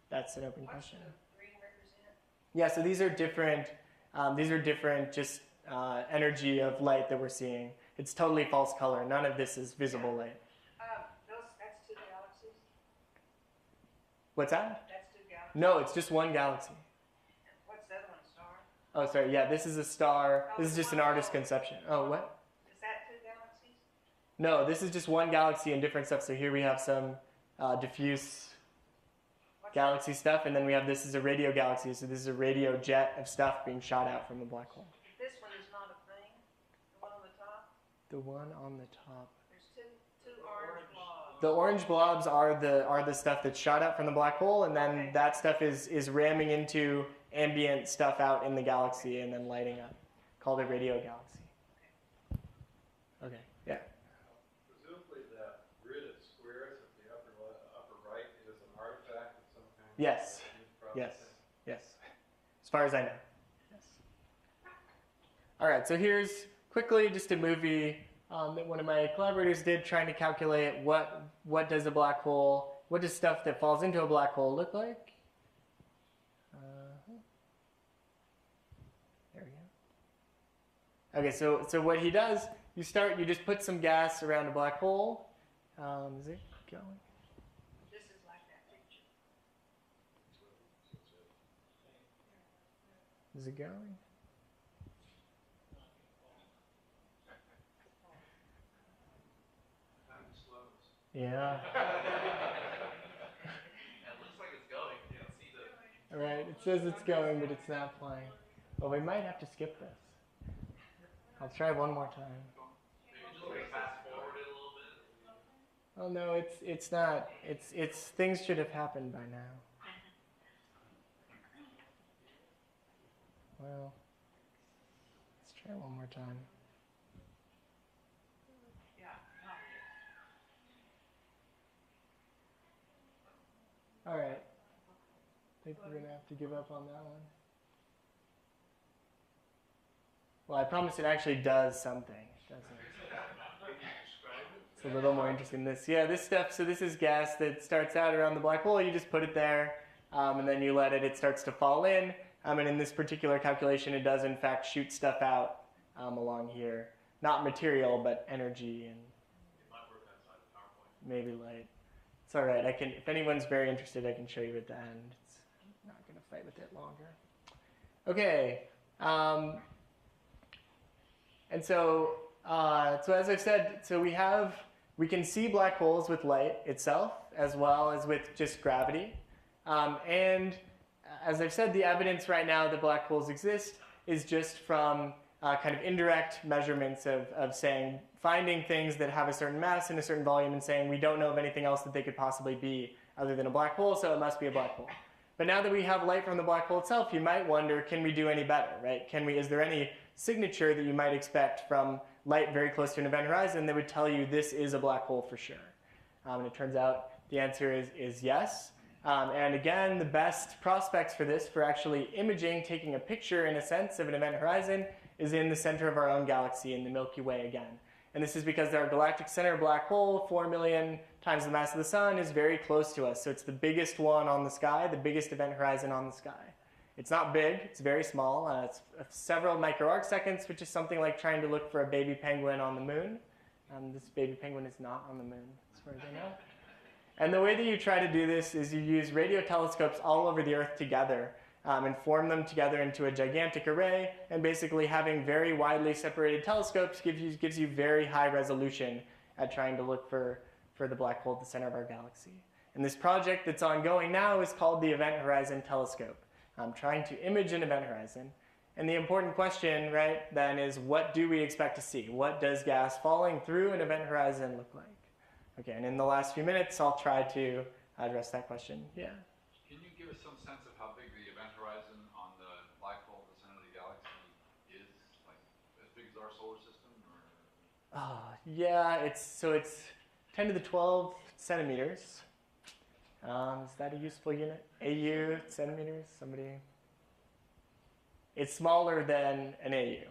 That's an open question. What's the green represent? Yeah, so these are different just energy of light that we're seeing. It's totally false color. None of this is visible light. That's two galaxies? What's that? That's two galaxies? No, it's just one galaxy. What's the other one, star? Oh, sorry. Yeah, this is a star. This is just an artist's conception. Oh, what? Is that two galaxies? No, this is just one galaxy and different stuff. So here we have some diffuse galaxy stuff, and then we have this is a radio galaxy. So this is a radio jet of stuff being shot out from the black hole. This one is not a thing? The one on the top? The one on the top. There's two orange blobs. The orange blobs are the stuff that's shot out from the black hole, and then that stuff is ramming into ambient stuff out in the galaxy and then lighting up, called a radio galaxy. Okay, yeah. Presumably that grid of squares at the upper right is an artifact of some kind. Yes. Yes. Yes. As far as I know. Yes. All right. So here's quickly just a movie that one of my collaborators did, trying to calculate what does a black hole, what does stuff that falls into a black hole look like. There we go. Okay. So what he does, you just put some gas around a black hole. Is it going? This is like that picture. Is it going? Yeah. It looks like it's going. You don't see the. All right. It says it's going, but it's not playing. Well, we might have to skip this. I'll try one more time. Maybe just like fast forward it a little bit. Oh no, it's not. It's things should have happened by now. Well, let's try one more time. All right. I think we're gonna have to give up on that one. Well, I promise it actually does something, doesn't it? It's a little more interesting than this. Yeah, this stuff, so this is gas that starts out around the black hole. You just put it there, and then you let it starts to fall in. And in this particular calculation, it does, in fact, shoot stuff out along here. Not material, but energy and It might work outside the PowerPoint. maybe light. It's all right. If anyone's very interested, I can show you at the end. It's not going to fight with it longer. Okay. And so as I've said, so we can see black holes with light itself as well as with just gravity. And as I've said, the evidence right now that black holes exist is just from kind of indirect measurements of saying, finding things that have a certain mass and a certain volume and saying we don't know of anything else that they could possibly be other than a black hole, so it must be a black hole. But now that we have light from the black hole itself, you might wonder, can we do any better, right? Is there any signature that you might expect from light very close to an event horizon that would tell you this is a black hole for sure? And it turns out the answer is yes. And again, the best prospects for this, for actually imaging, taking a picture in a sense of an event horizon, is in the center of our own galaxy in the Milky Way again. And this is because our galactic center black hole, 4 million times the mass of the sun, is very close to us. So it's the biggest one on the sky, the biggest event horizon on the sky. It's not big, it's very small. It's several microarcseconds, which is something like trying to look for a baby penguin on the moon. This baby penguin is not on the moon, as far as I know. And the way that you try to do this is you use radio telescopes all over the Earth together and form them together into a gigantic array. And basically having very widely separated telescopes gives you very high resolution at trying to look for the black hole at the center of our galaxy. And this project that's ongoing now is called the Event Horizon Telescope. Trying to image an event horizon. And the important question, right, then is what do we expect to see? What does gas falling through an event horizon look like? Okay, and in the last few minutes, I'll try to address that question. Yeah? Can you give us some sense of how big the event horizon on the black hole at the center of the galaxy is? Like, as big as our solar system? Or? Yeah, it's 10 to the 12 centimeters. Is that a useful unit? AU, centimeters? Somebody? It's smaller than an AU.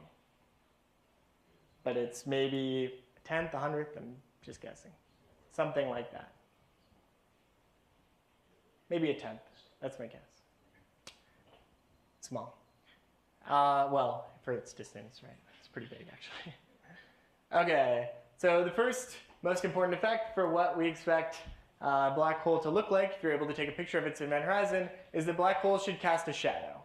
But it's maybe a tenth, a hundredth, I'm just guessing. Something like that. Maybe a tenth. That's my guess. Small. Well, for its distance, right? It's pretty big, actually. Okay, so the first most important effect for what we expect a black hole to look like, if you're able to take a picture of its event horizon, is that black holes should cast a shadow.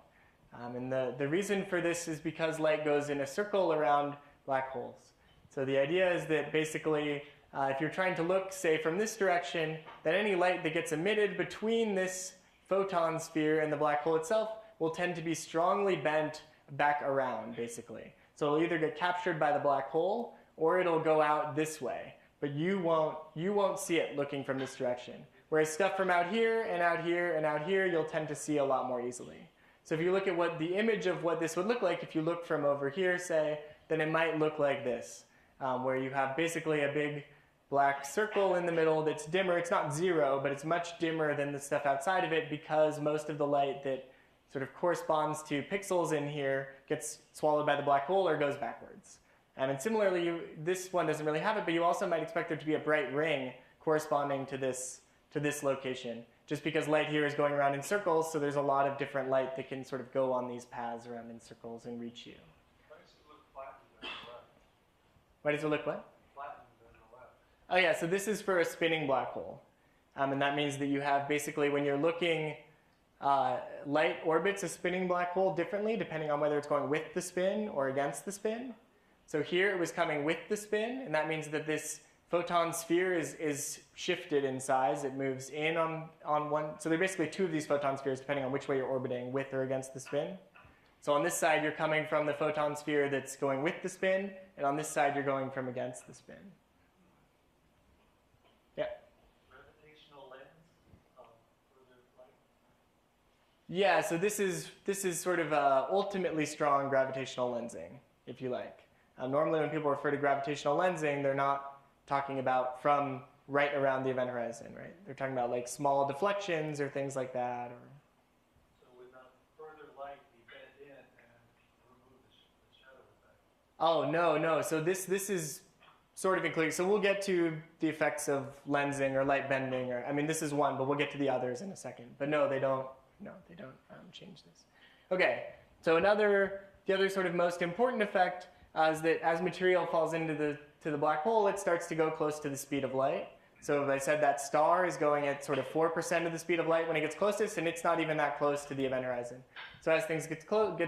And the reason for this is because light goes in a circle around black holes. So the idea is that basically, if you're trying to look, say, from this direction, then any light that gets emitted between this photon sphere and the black hole itself will tend to be strongly bent back around, basically. So it'll either get captured by the black hole, or it'll go out this way. But you won't see it looking from this direction. Whereas stuff from out here and out here and out here, you'll tend to see a lot more easily. So if you look at what the image of what this would look like, if you look from over here, say, then it might look like this, where you have basically a big black circle in the middle that's dimmer. It's not zero, but it's much dimmer than the stuff outside of it because most of the light that sort of corresponds to pixels in here gets swallowed by the black hole or goes backwards. And similarly, this one doesn't really have it, but you also might expect there to be a bright ring corresponding to this location, just because light here is going around in circles, so there's a lot of different light that can sort of go on these paths around in circles and reach you. Why does it look flattened on the left? Why does it look what? Flattened on the left. Oh yeah, so this is for a spinning black hole. And that means that you have basically, when you're looking, light orbits a spinning black hole differently depending on whether it's going with the spin or against the spin. So here it was coming with the spin, and that means that this photon sphere is shifted in size. It moves in on one. So there are basically two of these photon spheres depending on which way you're orbiting, with or against the spin. So on this side, you're coming from the photon sphere that's going with the spin, and on this side, you're going from against the spin. Yeah? Gravitational lens for the light? Yeah, so this is sort of ultimately strong gravitational lensing, if you like. Normally when people refer to gravitational lensing, they're not talking about from right around the event horizon, right? They're talking about like small deflections or things like that. Or... So would not further light be bent in and remove the shadow effect? Oh, no. So this is sort of including. So we'll get to the effects of lensing or light bending. Or I mean, this is one, but we'll get to the others in a second. But no, they don't change this. Okay, so the other sort of most important effect is that as material falls into the black hole, it starts to go close to the speed of light. So as I said, that star is going at sort of 4% of the speed of light when it gets closest, and it's not even that close to the event horizon. So as things gets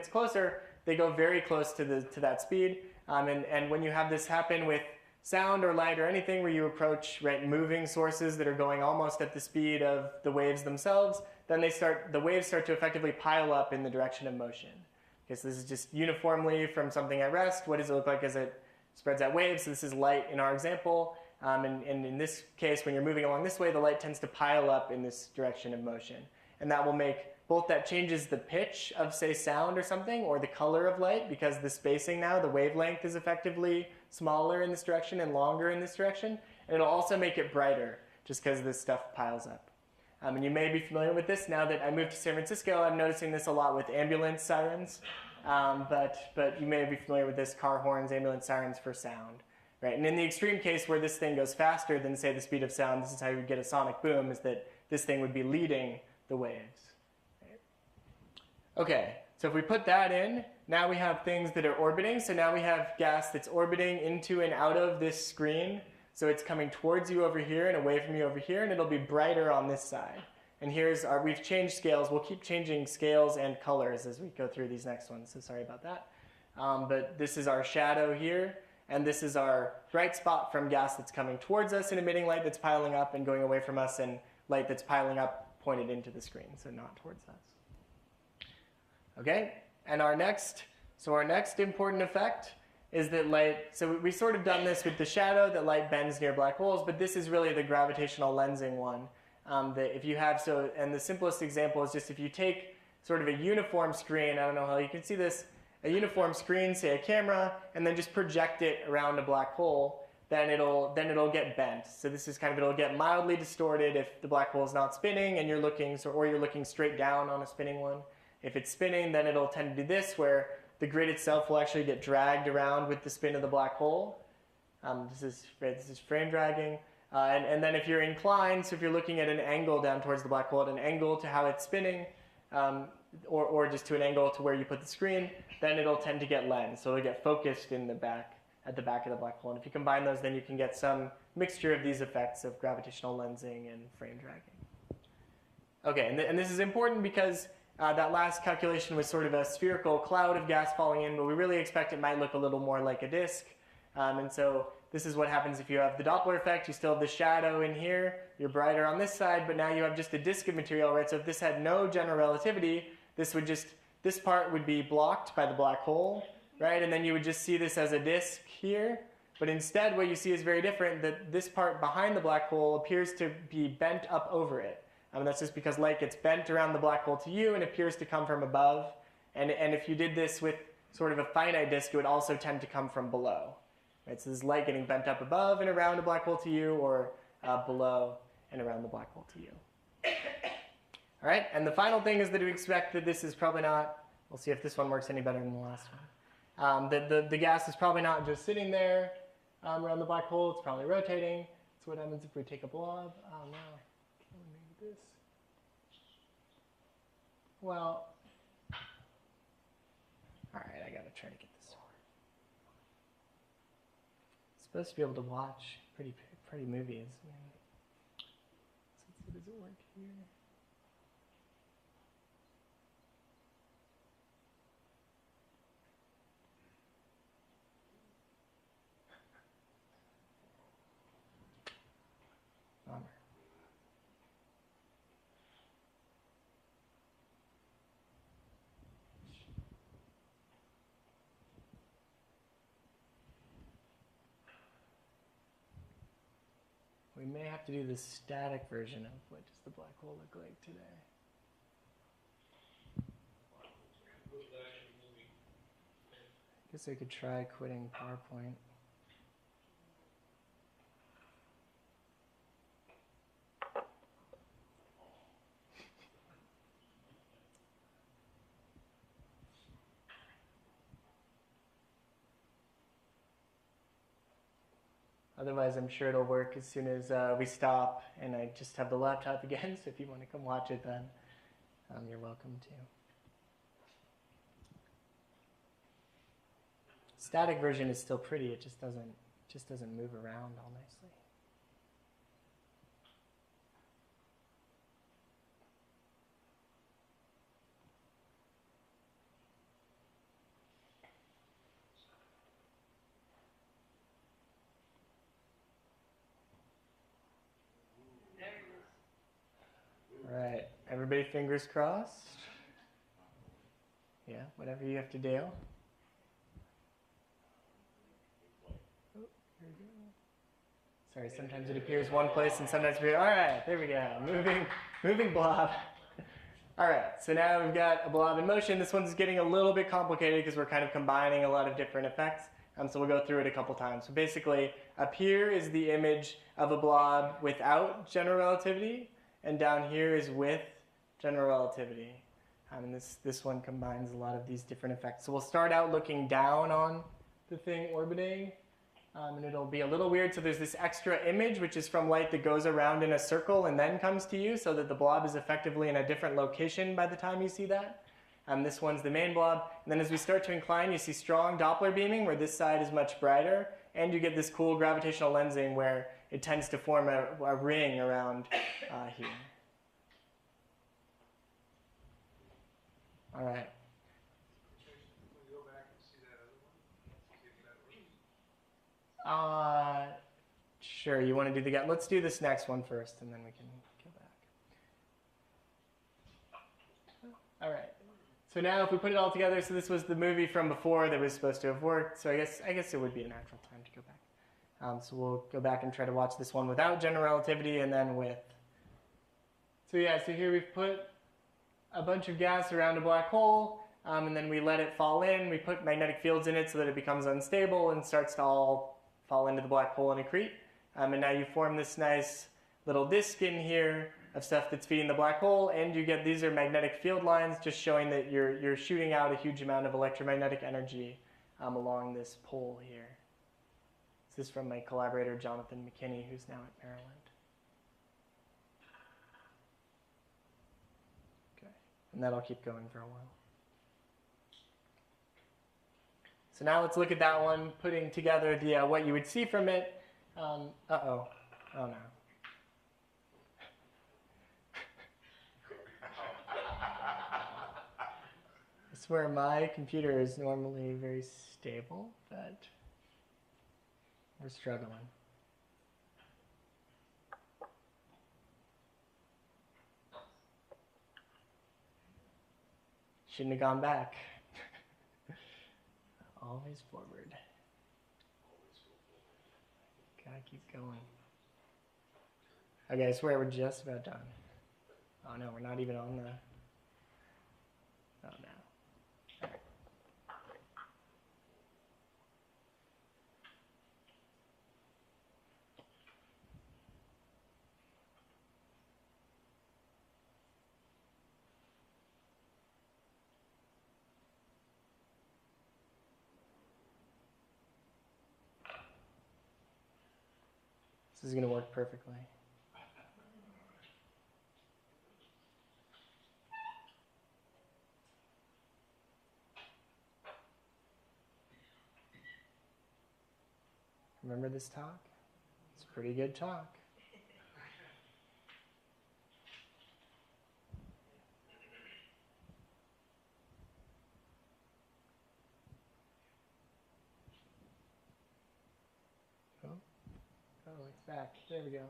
closer, they go very close to that speed. And when you have this happen with sound or light or anything where you approach moving sources that are going almost at the speed of the waves themselves, then the waves start to effectively pile up in the direction of motion. Okay, so this is just uniformly from something at rest. What does it look like as it spreads out waves? So this is light in our example. And in this case, when you're moving along this way, the light tends to pile up in this direction of motion. And that will make both that changes the pitch of, say, sound or something, or the color of light, because the spacing now, the wavelength is effectively smaller in this direction and longer in this direction. And it'll also make it brighter, just because this stuff piles up. And you may be familiar with this. Now that I moved to San Francisco, I'm noticing this a lot with ambulance sirens. But you may be familiar with this, car horns, ambulance sirens for sound. Right? And in the extreme case where this thing goes faster than, say, the speed of sound, this is how you would get a sonic boom, is that this thing would be leading the waves. Right? Okay, so if we put that in, now we have things that are orbiting. So now we have gas that's orbiting into and out of this screen. So it's coming towards you over here and away from you over here, and it'll be brighter on this side. And we've changed scales. We'll keep changing scales and colors as we go through these next ones, so sorry about that. But this is our shadow here, and this is our bright spot from gas that's coming towards us and emitting light that's piling up and going away from us, and light that's piling up pointed into the screen, so not towards us. Okay, and our next important effect is that light, so we've sort of done this with the shadow, that light bends near black holes, but this is really the gravitational lensing one. That if you have, and the simplest example is just if you take sort of a uniform screen, I don't know how you can see this, a uniform screen, say a camera, and then just project it around a black hole, then it'll get bent. So this is it'll get mildly distorted if the black hole is not spinning and you're looking straight down on a spinning one. If it's spinning, then it'll tend to do this, where the grid itself will actually get dragged around with the spin of the black hole. This is frame dragging. And then if you're inclined, so if you're looking at an angle down towards the black hole, at an angle to how it's spinning, or just to an angle to where you put the screen, then it'll tend to get lensed. So it'll get focused in the back, at the back of the black hole. And if you combine those, then you can get some mixture of these effects of gravitational lensing and frame dragging. Okay, and this is important because that last calculation was sort of a spherical cloud of gas falling in, but we really expect it might look a little more like a disk. And so this is what happens if you have the Doppler effect. You still have the shadow in here. You're brighter on this side, but now you have just a disk of material, right? So if this had no general relativity, this part would be blocked by the black hole, right? And then you would just see this as a disk here. But instead, what you see is very different, that this part behind the black hole appears to be bent up over it. That's just because light gets bent around the black hole to you and appears to come from above. And if you did this with sort of a finite disk, it would also tend to come from below. Right? So this is light getting bent up above and around a black hole to you, or below and around the black hole to you. All right, and the final thing is that we expect that this is probably not, we'll see if this one works any better than the last one, that the gas is probably not just sitting there around the black hole, it's probably rotating. So what happens if we take a blob? Oh no. This. Well, all right, I gotta try to get this over. Supposed to be able to watch pretty movies. I mean, so does it work here? We may have to do the static version of what does the black hole look like today. I guess I could try quitting PowerPoint. Otherwise, I'm sure it'll work as soon as we stop and I just have the laptop again. So if you want to come watch it, then you're welcome to. Static version is still pretty. It just doesn't move around all nicely. Right, everybody fingers crossed. Yeah, whatever you have to do. Oh, here we go. Sorry, sometimes it appears one place and sometimes all right, there we go. Moving blob. All right, so now we've got a blob in motion. This one's getting a little bit complicated because we're kind of combining a lot of different effects. So we'll go through it a couple times. So basically, up here is the image of a blob without general relativity. And down here is with general relativity. And this one combines a lot of these different effects. So we'll start out looking down on the thing orbiting. And it'll be a little weird. So there's this extra image, which is from light that goes around in a circle and then comes to you, so that the blob is effectively in a different location by the time you see that. This one's the main blob. And then as we start to incline, you see strong Doppler beaming, where this side is much brighter. And you get this cool gravitational lensing where it tends to form a ring around here. All right. Can we go back and see that other one? Sure. You want to do the let's do this next one first, and then we can go back. All right. So now if we put it all together, so this was the movie from before that was supposed to have worked. So I guess it would be a natural time to go back. So we'll go back and try to watch this one without general relativity and then with. So yeah, so here we've put a bunch of gas around a black hole, and then we let it fall in. We put magnetic fields in it so that it becomes unstable and starts to all fall into the black hole and accrete. And now you form this nice little disk in here of stuff that's feeding the black hole, and you get, these are magnetic field lines just showing that you're shooting out a huge amount of electromagnetic energy along this pole here. This is from my collaborator, Jonathan McKinney, who's now at Maryland. Okay, and that'll keep going for a while. So now let's look at that one, putting together the what you would see from it. Oh no. I swear my computer is normally very stable, but we're struggling. Shouldn't have gone back. Always forward. Gotta keep going. Okay, I swear we're just about done. Oh no, we're not even on the... Oh no. All right. This is going to work perfectly. Remember this talk? It's a pretty good talk. Oh, it's back. There we go.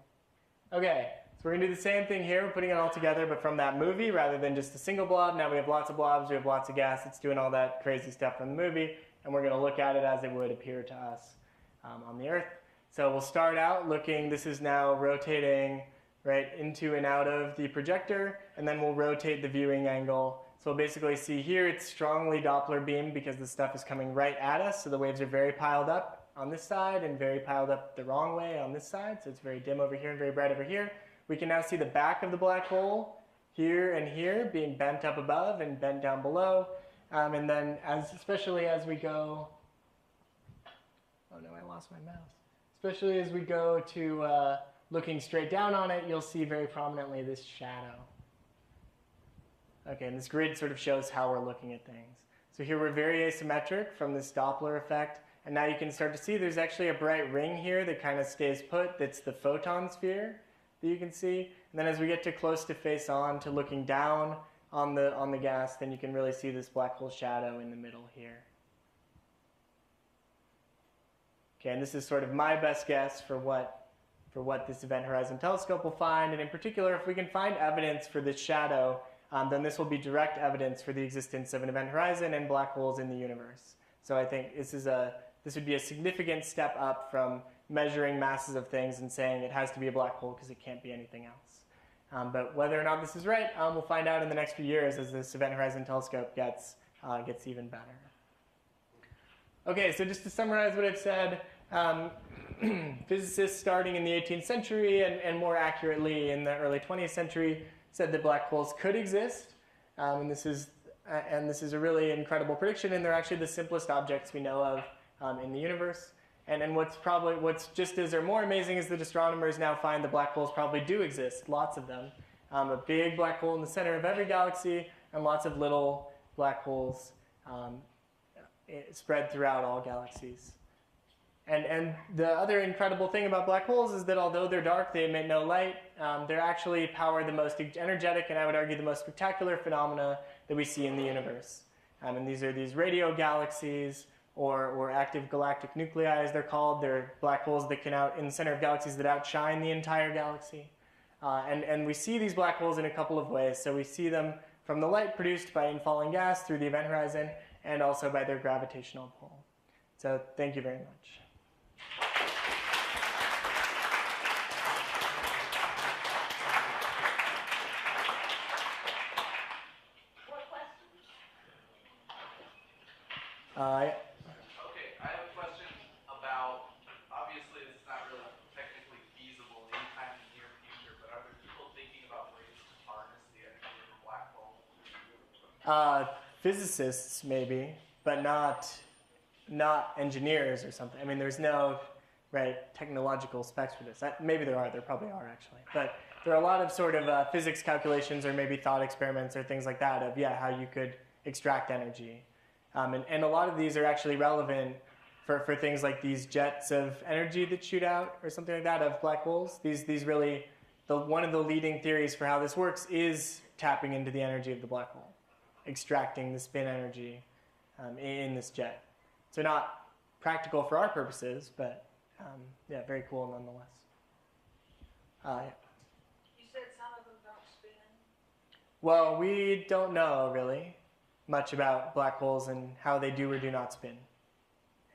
Okay, so we're going to do the same thing here. We're putting it all together, but from that movie rather than just a single blob. Now we have lots of blobs. We have lots of gas. It's doing all that crazy stuff from the movie, and we're going to look at it as it would appear to us on the Earth. So we'll start out looking. This is now rotating right into and out of the projector, and then we'll rotate the viewing angle. So we'll basically see here it's strongly Doppler beamed because the stuff is coming right at us, so the waves are very piled up on this side and very piled up the wrong way on this side, so it's very dim over here and very bright over here. We can now see the back of the black hole here and here being bent up above and bent down below. And then especially as we go, oh no, I lost my mouse. Especially as we go to looking straight down on it, you'll see very prominently this shadow. Okay, and this grid sort of shows how we're looking at things. So here we're very asymmetric from this Doppler effect. And now you can start to see there's actually a bright ring here that kind of stays put. That's the photon sphere that you can see. And then as we get to close to face on to looking down on the gas, then you can really see this black hole shadow in the middle here. Okay, and this is sort of my best guess for what this Event Horizon Telescope will find. And in particular, if we can find evidence for this shadow, then this will be direct evidence for the existence of an event horizon and black holes in the universe. So I think this would be a significant step up from measuring masses of things and saying it has to be a black hole because it can't be anything else. But whether or not this is right, we'll find out in the next few years as this Event Horizon Telescope gets even better. Okay, so just to summarize what I've said, physicists starting in the 18th century and more accurately in the early 20th century said that black holes could exist, and this is a really incredible prediction, and they're actually the simplest objects we know of in the universe. And what's just as or more amazing is that astronomers now find that black holes probably do exist, lots of them. A big black hole in the center of every galaxy, and lots of little black holes spread throughout all galaxies. And the other incredible thing about black holes is that although they're dark, they emit no light. They're actually power the most energetic, and I would argue the most spectacular phenomena that we see in the universe. And these are these radio galaxies, or active galactic nuclei, as they're called. They're black holes that can in the center of galaxies that outshine the entire galaxy. And we see these black holes in a couple of ways. So we see them from the light produced by infalling gas through the event horizon, and also by their gravitational pull. So thank you very much. Okay, I have a question about, obviously this is not really technically feasible anytime in the near future, but are there people thinking about ways to harness the energy of a black hole? Physicists maybe, but not engineers or something. I mean, there's no right, technological specs for this. Maybe there probably are actually. But there are a lot of sort of physics calculations or maybe thought experiments or things like that of, how you could extract energy. And a lot of these are actually relevant for things like these jets of energy that shoot out or something like that of black holes. These really, one of the leading theories for how this works is tapping into the energy of the black hole, extracting the spin energy in this jet. So not practical for our purposes, but very cool nonetheless. You said some of them don't spin? Well, we don't know really much about black holes and how they do or do not spin.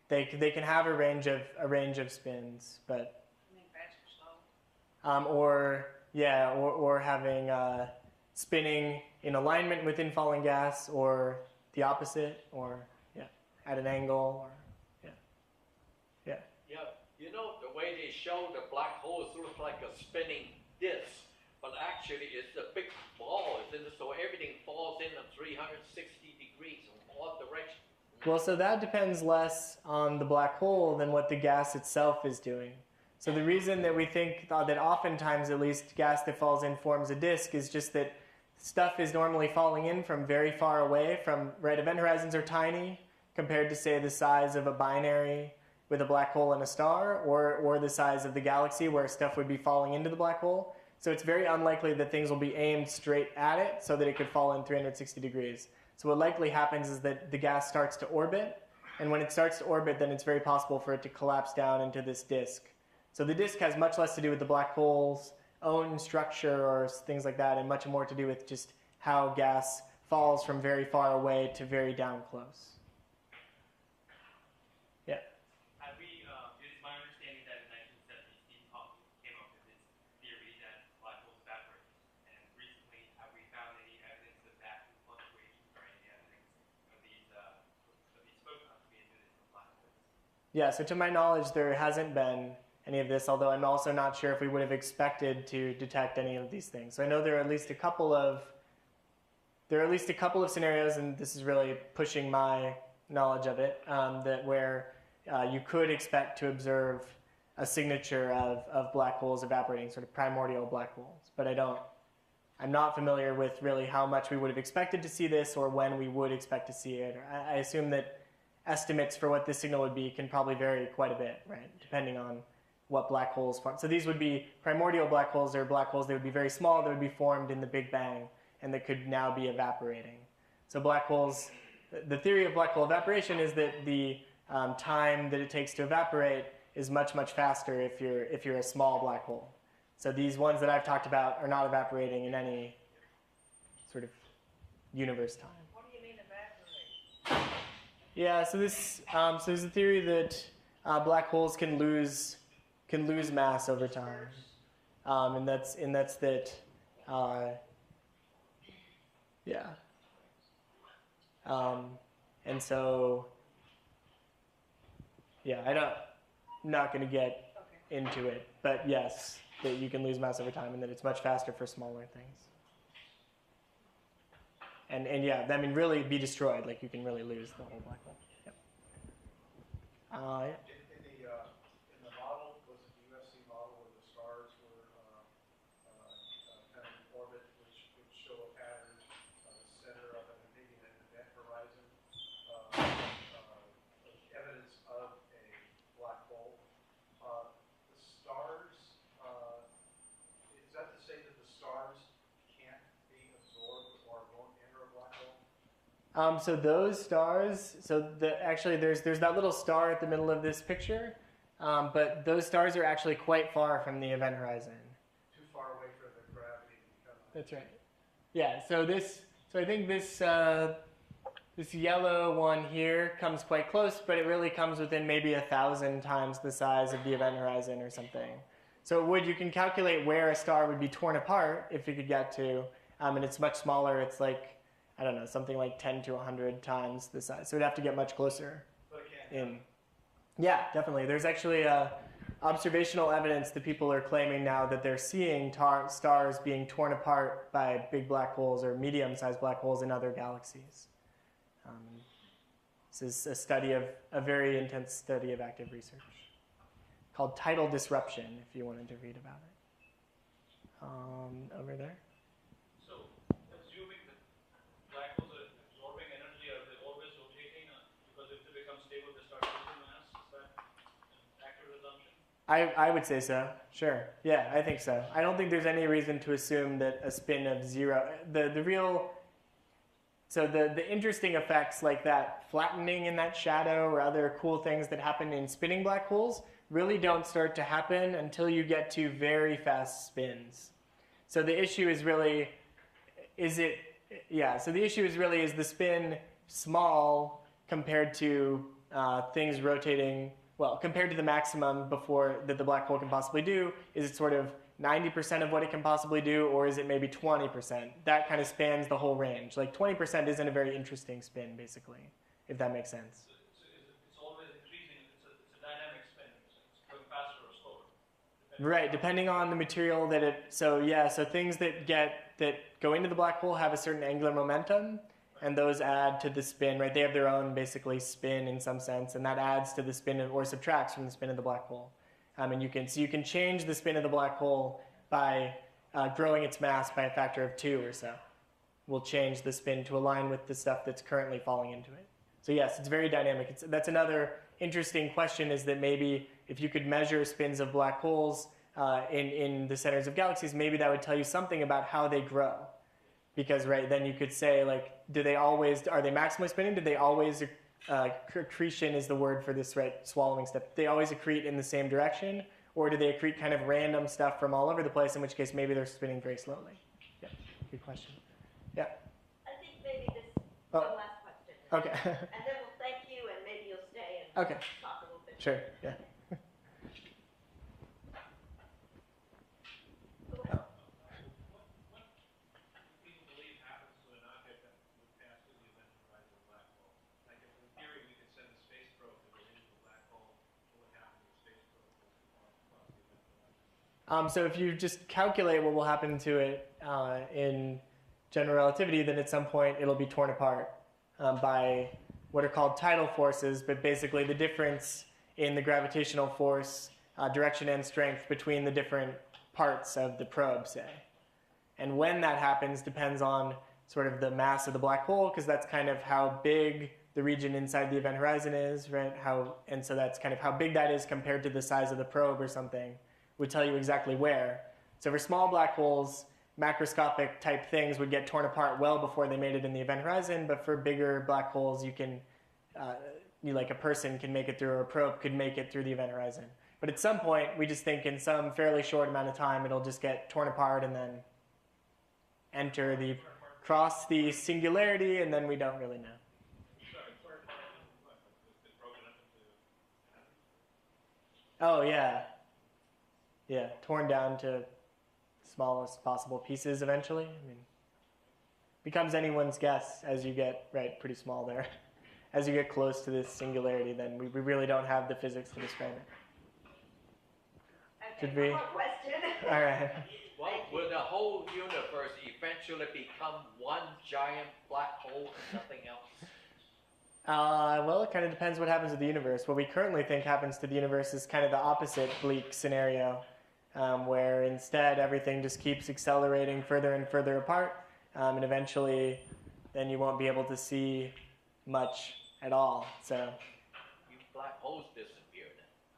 They can have a range of spins, but I mean, fast or slow? or having spinning in alignment with infalling gas, or the opposite, or at an angle, or Yeah, you know the way they show the black hole is sort of like a spinning disc, but actually it's a big ball, isn't it? So everything falls in at 360 degrees in all directions. Well, so that depends less on the black hole than what the gas itself is doing. So the reason that we think that oftentimes, at least, gas that falls in forms a disk is just that stuff is normally falling in from very far away from, right, event horizons are tiny compared to, say, the size of a binary with a black hole and a star, or the size of the galaxy where stuff would be falling into the black hole. So it's very unlikely that things will be aimed straight at it so that it could fall in 360 degrees. So what likely happens is that the gas starts to orbit, and when it starts to orbit, then it's very possible for it to collapse down into this disk. So the disk has much less to do with the black hole's own structure or things like that, and much more to do with just how gas falls from very far away to very down close. Yeah? It's my understanding that in 1970, Stephen Hawking came up with this theory that black holes evaporate. And recently, have we found any evidence of vacuum fluctuations or any evidence of these photons being emitted from black holes? Yeah, so to my knowledge, there hasn't been any of this, although I'm also not sure if we would have expected to detect any of these things. So I know there are at least a couple of scenarios, and this is really pushing my knowledge of it, that where you could expect to observe a signature of black holes evaporating, sort of primordial black holes. But I'm not familiar with really how much we would have expected to see this or when we would expect to see it. I assume that estimates for what this signal would be can probably vary quite a bit, right, depending on what black holes form. So these would be primordial black holes, or black holes that would be very small, that would be formed in the Big Bang, and that could now be evaporating. So black holes, the theory of black hole evaporation is that the time that it takes to evaporate is much, much faster if you're a small black hole. So these ones that I've talked about are not evaporating in any sort of universe time. What do you mean evaporate? Yeah, so there's a theory that black holes can lose mass over time, and that's that. And so, I'm not going to get into it, but yes, that you can lose mass over time, and that it's much faster for smaller things. And really be destroyed, like you can really lose the whole black hole. Yep. In the model, was it the UFC model where the stars were kind of in orbit, which would show a pattern of the center of an maybe an event horizon, evidence of a black hole? The stars, is that to say that the stars can't be absorbed or won't enter a black hole? So those stars, actually there's that little star at the middle of this picture, but those stars are actually quite far from the event horizon. Too far away for the gravity to become. That's right. Yeah. So I think this yellow one here comes quite close, but it really comes within maybe 1,000 times the size of the event horizon or something. So you can calculate where a star would be torn apart if you could get to, and it's much smaller. It's like, I don't know, something like 10 to 100 times the size. So it'd have to get much closer in. Yeah, definitely. There's actually observational evidence that people are claiming now that they're seeing stars being torn apart by big black holes or medium-sized black holes in other galaxies. This is a very intense study of active research. called tidal disruption, if you wanted to read about it. Over there. So, assuming that black holes are absorbing energy, are they always rotating? Because if they become stable, they start losing mass. Is that an accurate assumption? I would say so. Sure. Yeah, I think so. I don't think there's any reason to assume that a spin of 0. So the interesting effects like that flattening in that shadow or other cool things that happen in spinning black holes really don't start to happen until you get to very fast spins. So the issue is really, is the spin small compared to things rotating, well, compared to the maximum before that the black hole can possibly do? Is it sort of 90% of what it can possibly do, or is it maybe 20%? That kind of spans the whole range. Like 20% isn't a very interesting spin, basically, if that makes sense. It's always increasing. It's a dynamic spin. It's going faster or slower. Right, depending on the material that it. So yeah, so things that go into the black hole have a certain angular momentum, and those add to the spin. Right, they have their own basically spin in some sense, and that adds to the spin or subtracts from the spin of the black hole. And you can change the spin of the black hole by growing its mass by a factor of 2 or so. We'll change the spin to align with the stuff that's currently falling into it. So yes, it's very dynamic. That's another interesting question, is that maybe if you could measure spins of black holes in the centers of galaxies, maybe that would tell you something about how they grow. Because then you could say, like, are they maximally spinning? Did they always accretion is the word for this, right? Swallowing stuff. They always accrete in the same direction, or do they accrete kind of random stuff from all over the place? In which case, maybe they're spinning very slowly. Yeah, good question. Yeah. I think maybe this one last question. Okay. And then we'll thank you, and maybe you'll stay and talk a little bit. Sure. Yeah. So if you just calculate what will happen to it in general relativity, then at some point it'll be torn apart by what are called tidal forces, but basically the difference in the gravitational force, direction and strength between the different parts of the probe, say. And when that happens depends on sort of the mass of the black hole, because that's kind of how big the region inside the event horizon is, right? And so that's kind of how big that is compared to the size of the probe or something. Would tell you exactly where. So for small black holes, macroscopic type things would get torn apart well before they made it in the event horizon, but for bigger black holes, you can, like a person can make it through, or a probe could make it through the event horizon. But at some point, we just think in some fairly short amount of time, it'll just get torn apart and then cross the singularity, and then we don't really know. Oh, yeah. Yeah, torn down to smallest possible pieces eventually. I mean, becomes anyone's guess as you get, pretty small there. As you get close to this singularity, then we really don't have the physics to describe it. Okay, Should we? one more question. All right. Well, will the whole universe eventually become one giant black hole and nothing else? Well, it kind of depends what happens to the universe. What we currently think happens to the universe is kind of the opposite bleak scenario, where instead everything just keeps accelerating further and further apart, and eventually then you won't be able to see much at all. So. Black holes disappear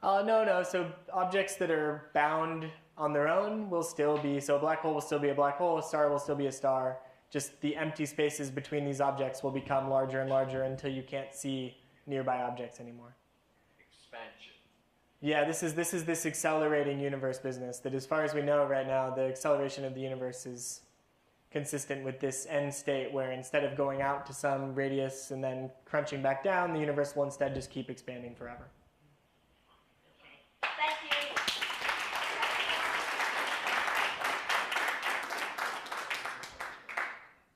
then? No. So objects that are bound on their own will still be, so a black hole will still be a black hole, a star will still be a star. Just the empty spaces between these objects will become larger and larger until you can't see nearby objects anymore. Expansion. Yeah, this is this accelerating universe business that, as far as we know right now, the acceleration of the universe is consistent with this end state where instead of going out to some radius and then crunching back down, the universe will instead just keep expanding forever. Thank you.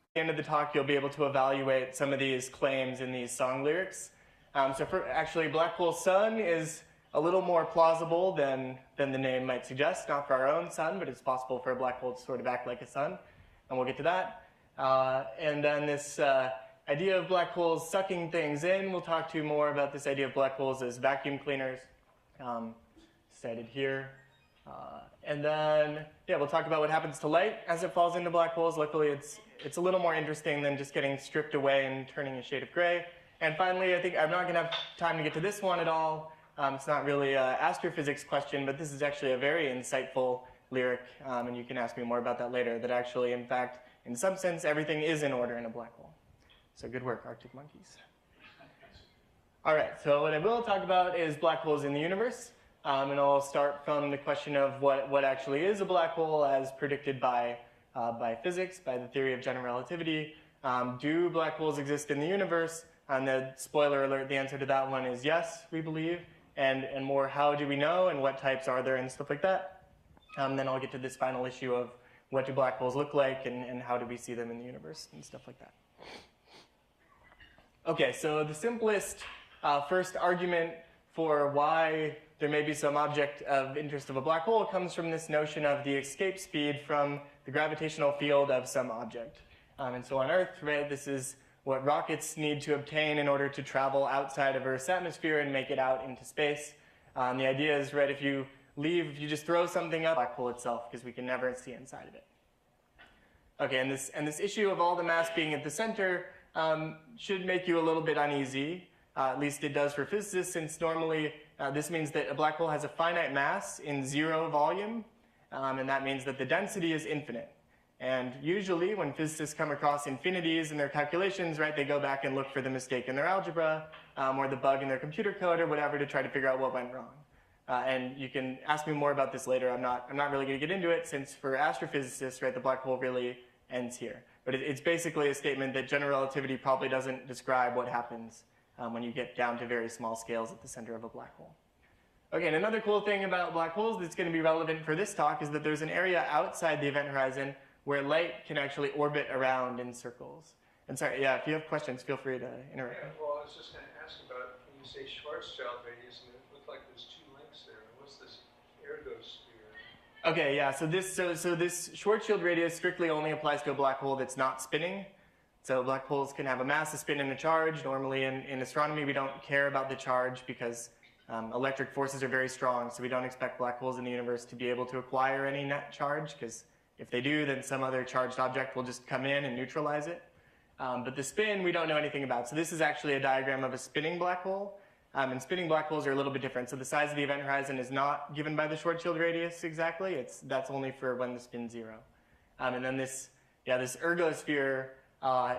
At the end of the talk, you'll be able to evaluate some of these claims in these song lyrics. Actually, black hole sun is a little more plausible than the name might suggest. Not for our own sun, but it's possible for a black hole to sort of act like a sun. And we'll get to that. And then this idea of black holes sucking things in. We'll talk to you more about this idea of black holes as vacuum cleaners. cited here. And then, yeah, we'll talk about what happens to light as it falls into black holes. Luckily, it's a little more interesting than just getting stripped away and turning a shade of gray. And finally, I think I'm not going to have time to get to this one at all. It's not really an astrophysics question, but this is actually a very insightful lyric, and you can ask me more about that later, that actually, in fact, in some sense, everything is in order in a black hole. So good work, Arctic monkeys. All right, so what I will talk about is black holes in the universe. And I'll start from the question of what actually is a black hole as predicted by physics, by the theory of general relativity. Do black holes exist in the universe? And the spoiler alert, the answer to that one is yes, we believe. And more, how do we know, and what types are there, and stuff like that. Then I'll get to this final issue of what do black holes look like, and how do we see them in the universe, and stuff like that. Okay, so the simplest first argument for why there may be some object of interest of a black hole comes from this notion of the escape speed from the gravitational field of some object. And so on Earth, right, this is what rockets need to obtain in order to travel outside of Earth's atmosphere and make it out into space. The idea is, right, if you just throw something up, black hole itself, because we can never see inside of it. Okay, and this issue of all the mass being at the center should make you a little bit uneasy. At least it does for physicists, since normally this means that a black hole has a finite mass in 0 volume, and that means that the density is infinite. And usually when physicists come across infinities in their calculations, right, they go back and look for the mistake in their algebra, or the bug in their computer code, or whatever, to try to figure out what went wrong. And you can ask me more about this later. I'm not really going to get into it, since for astrophysicists, right, the black hole really ends here. But it's basically a statement that general relativity probably doesn't describe what happens when you get down to very small scales at the center of a black hole. Okay, and another cool thing about black holes that's going to be relevant for this talk is that there's an area outside the event horizon where light can actually orbit around in circles. And sorry, yeah, if you have questions, feel free to interrupt. Yeah, well, I was just going to ask about, when you say Schwarzschild radius, and it looked like there's 2 links there. What's this ergosphere? Okay, yeah, so this Schwarzschild radius strictly only applies to a black hole that's not spinning. So black holes can have a mass, a spin, and a charge. Normally in astronomy, we don't care about the charge because electric forces are very strong, so we don't expect black holes in the universe to be able to acquire any net charge, because if they do, then some other charged object will just come in and neutralize it. But the spin, we don't know anything about. So this is actually a diagram of a spinning black hole. And spinning black holes are a little bit different. So the size of the event horizon is not given by the Schwarzschild radius exactly. That's only for when the spin's 0. And then this ergosphere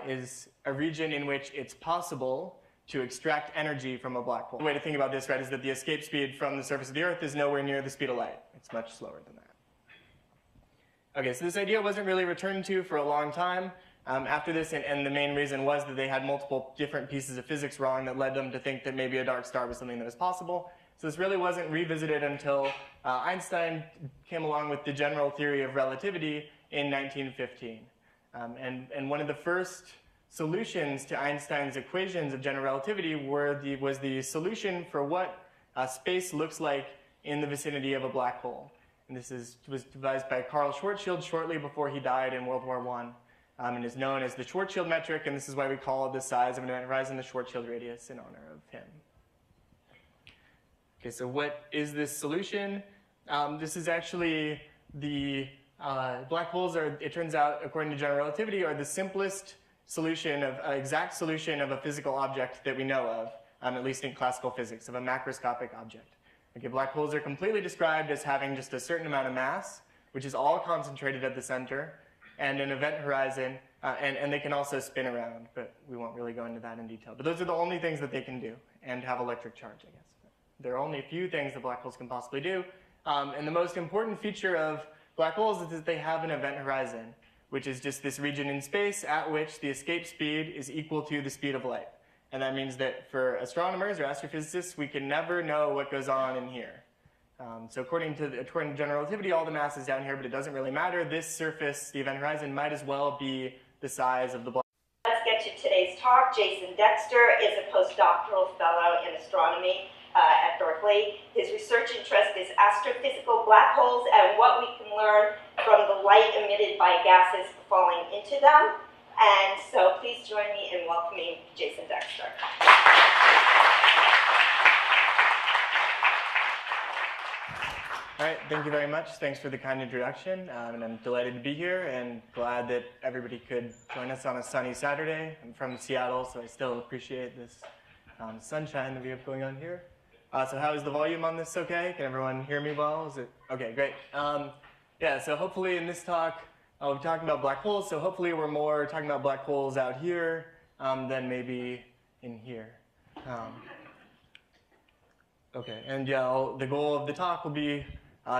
is a region in which it's possible to extract energy from a black hole. The way to think about this, right, is that the escape speed from the surface of the Earth is nowhere near the speed of light. It's much slower than that. Okay, so this idea wasn't really returned to for a long time after this, and the main reason was that they had multiple different pieces of physics wrong that led them to think that maybe a dark star was something that was possible. So this really wasn't revisited until Einstein came along with the general theory of relativity in 1915. And one of the first solutions to Einstein's equations of general relativity was the solution for what space looks like in the vicinity of a black hole. And this was devised by Carl Schwarzschild shortly before he died in World War I, and is known as the Schwarzschild metric, and this is why we call the size of an event horizon the Schwarzschild radius in honor of him. Okay, so what is this solution? This is actually the black holes are, it turns out, according to general relativity, are the simplest solution of exact solution of a physical object that we know of, at least in classical physics, of a macroscopic object. Okay, black holes are completely described as having just a certain amount of mass, which is all concentrated at the center, and an event horizon, and they can also spin around, but we won't really go into that in detail. But those are the only things that they can do, and have electric charge, I guess. There are only a few things that black holes can possibly do, and the most important feature of black holes is that they have an event horizon, which is just this region in space at which the escape speed is equal to the speed of light. And that means that for astronomers or astrophysicists, we can never know what goes on in here. So according to general relativity, all the mass is down here, but it doesn't really matter. This surface, the event horizon, might as well be the size of the black hole. Let's get to today's talk. Jason Dexter is a postdoctoral fellow in astronomy at Berkeley. His research interest is astrophysical black holes and what we can learn from the light emitted by gases falling into them. And so please join me in welcoming Jason Dexter. All right, thank you very much. Thanks for the kind introduction. And I'm delighted to be here and glad that everybody could join us on a sunny Saturday. I'm from Seattle, so I still appreciate this sunshine that we have going on here. So how is the volume on this okay? Can everyone hear me well? Is it okay? Great. Yeah, so hopefully in this talk, I'll be talking about black holes. So hopefully we're more talking about black holes out here than maybe in here. Okay, and yeah, the goal of the talk will be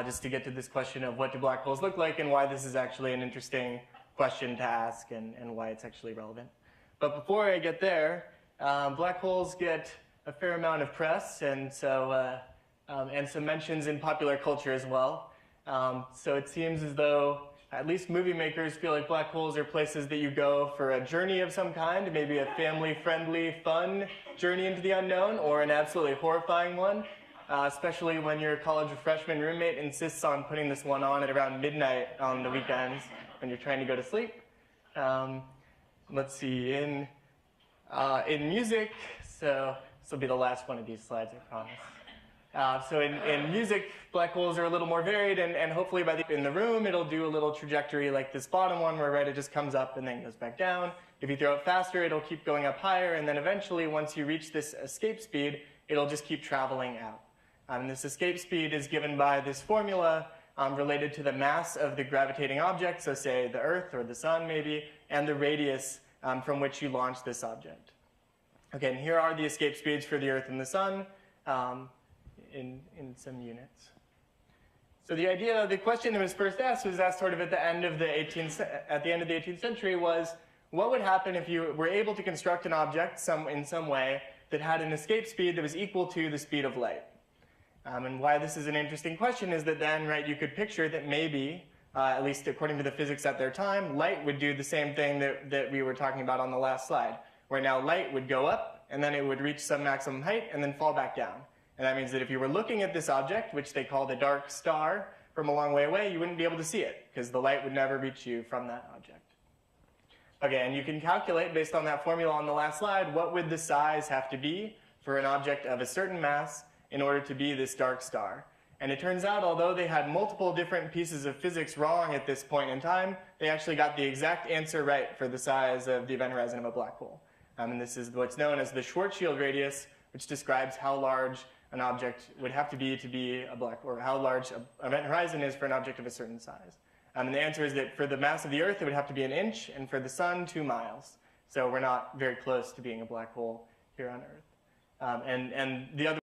just to get to this question of what do black holes look like and why this is actually an interesting question to ask and why it's actually relevant. But before I get there, black holes get a fair amount of press and so and some mentions in popular culture as well. So it seems as though at least movie makers feel like black holes are places that you go for a journey of some kind, maybe a family-friendly, fun journey into the unknown, or an absolutely horrifying one. Especially when your college freshman roommate insists on putting this one on at around midnight on the weekends when you're trying to go to sleep. Let's see, in music, so this will be the last one of these slides, I promise. So in music, black holes are a little more varied, and hopefully in the room, it'll do a little trajectory like this bottom one where it just comes up and then goes back down. If you throw it faster, it'll keep going up higher, and then eventually, once you reach this escape speed, it'll just keep traveling out. This escape speed is given by this formula related to the mass of the gravitating object, so say the Earth or the Sun maybe, and the radius from which you launch this object. Okay, and here are the escape speeds for the Earth and the Sun in some units. So the question that was first asked was asked sort of at the end of the 18th century was, what would happen if you were able to construct an object in some way that had an escape speed that was equal to the speed of light? And why this is an interesting question is that then, you could picture that maybe, at least according to the physics at their time, light would do the same thing that we were talking about on the last slide, where now light would go up, and then it would reach some maximum height, and then fall back down. And that means that if you were looking at this object, which they call the dark star, from a long way away, you wouldn't be able to see it, because the light would never reach you from that object. Okay, and you can calculate, based on that formula on the last slide, what would the size have to be for an object of a certain mass in order to be this dark star. And it turns out, although they had multiple different pieces of physics wrong at this point in time, they actually got the exact answer right for the size of the event horizon of a black hole. And this is what's known as the Schwarzschild radius, which describes how large an object would have to be a black, or how large an event horizon is for an object of a certain size. And the answer is that for the mass of the Earth, it would have to be 1 inch, and for the Sun, 2 miles. So we're not very close to being a black hole here on Earth. And the other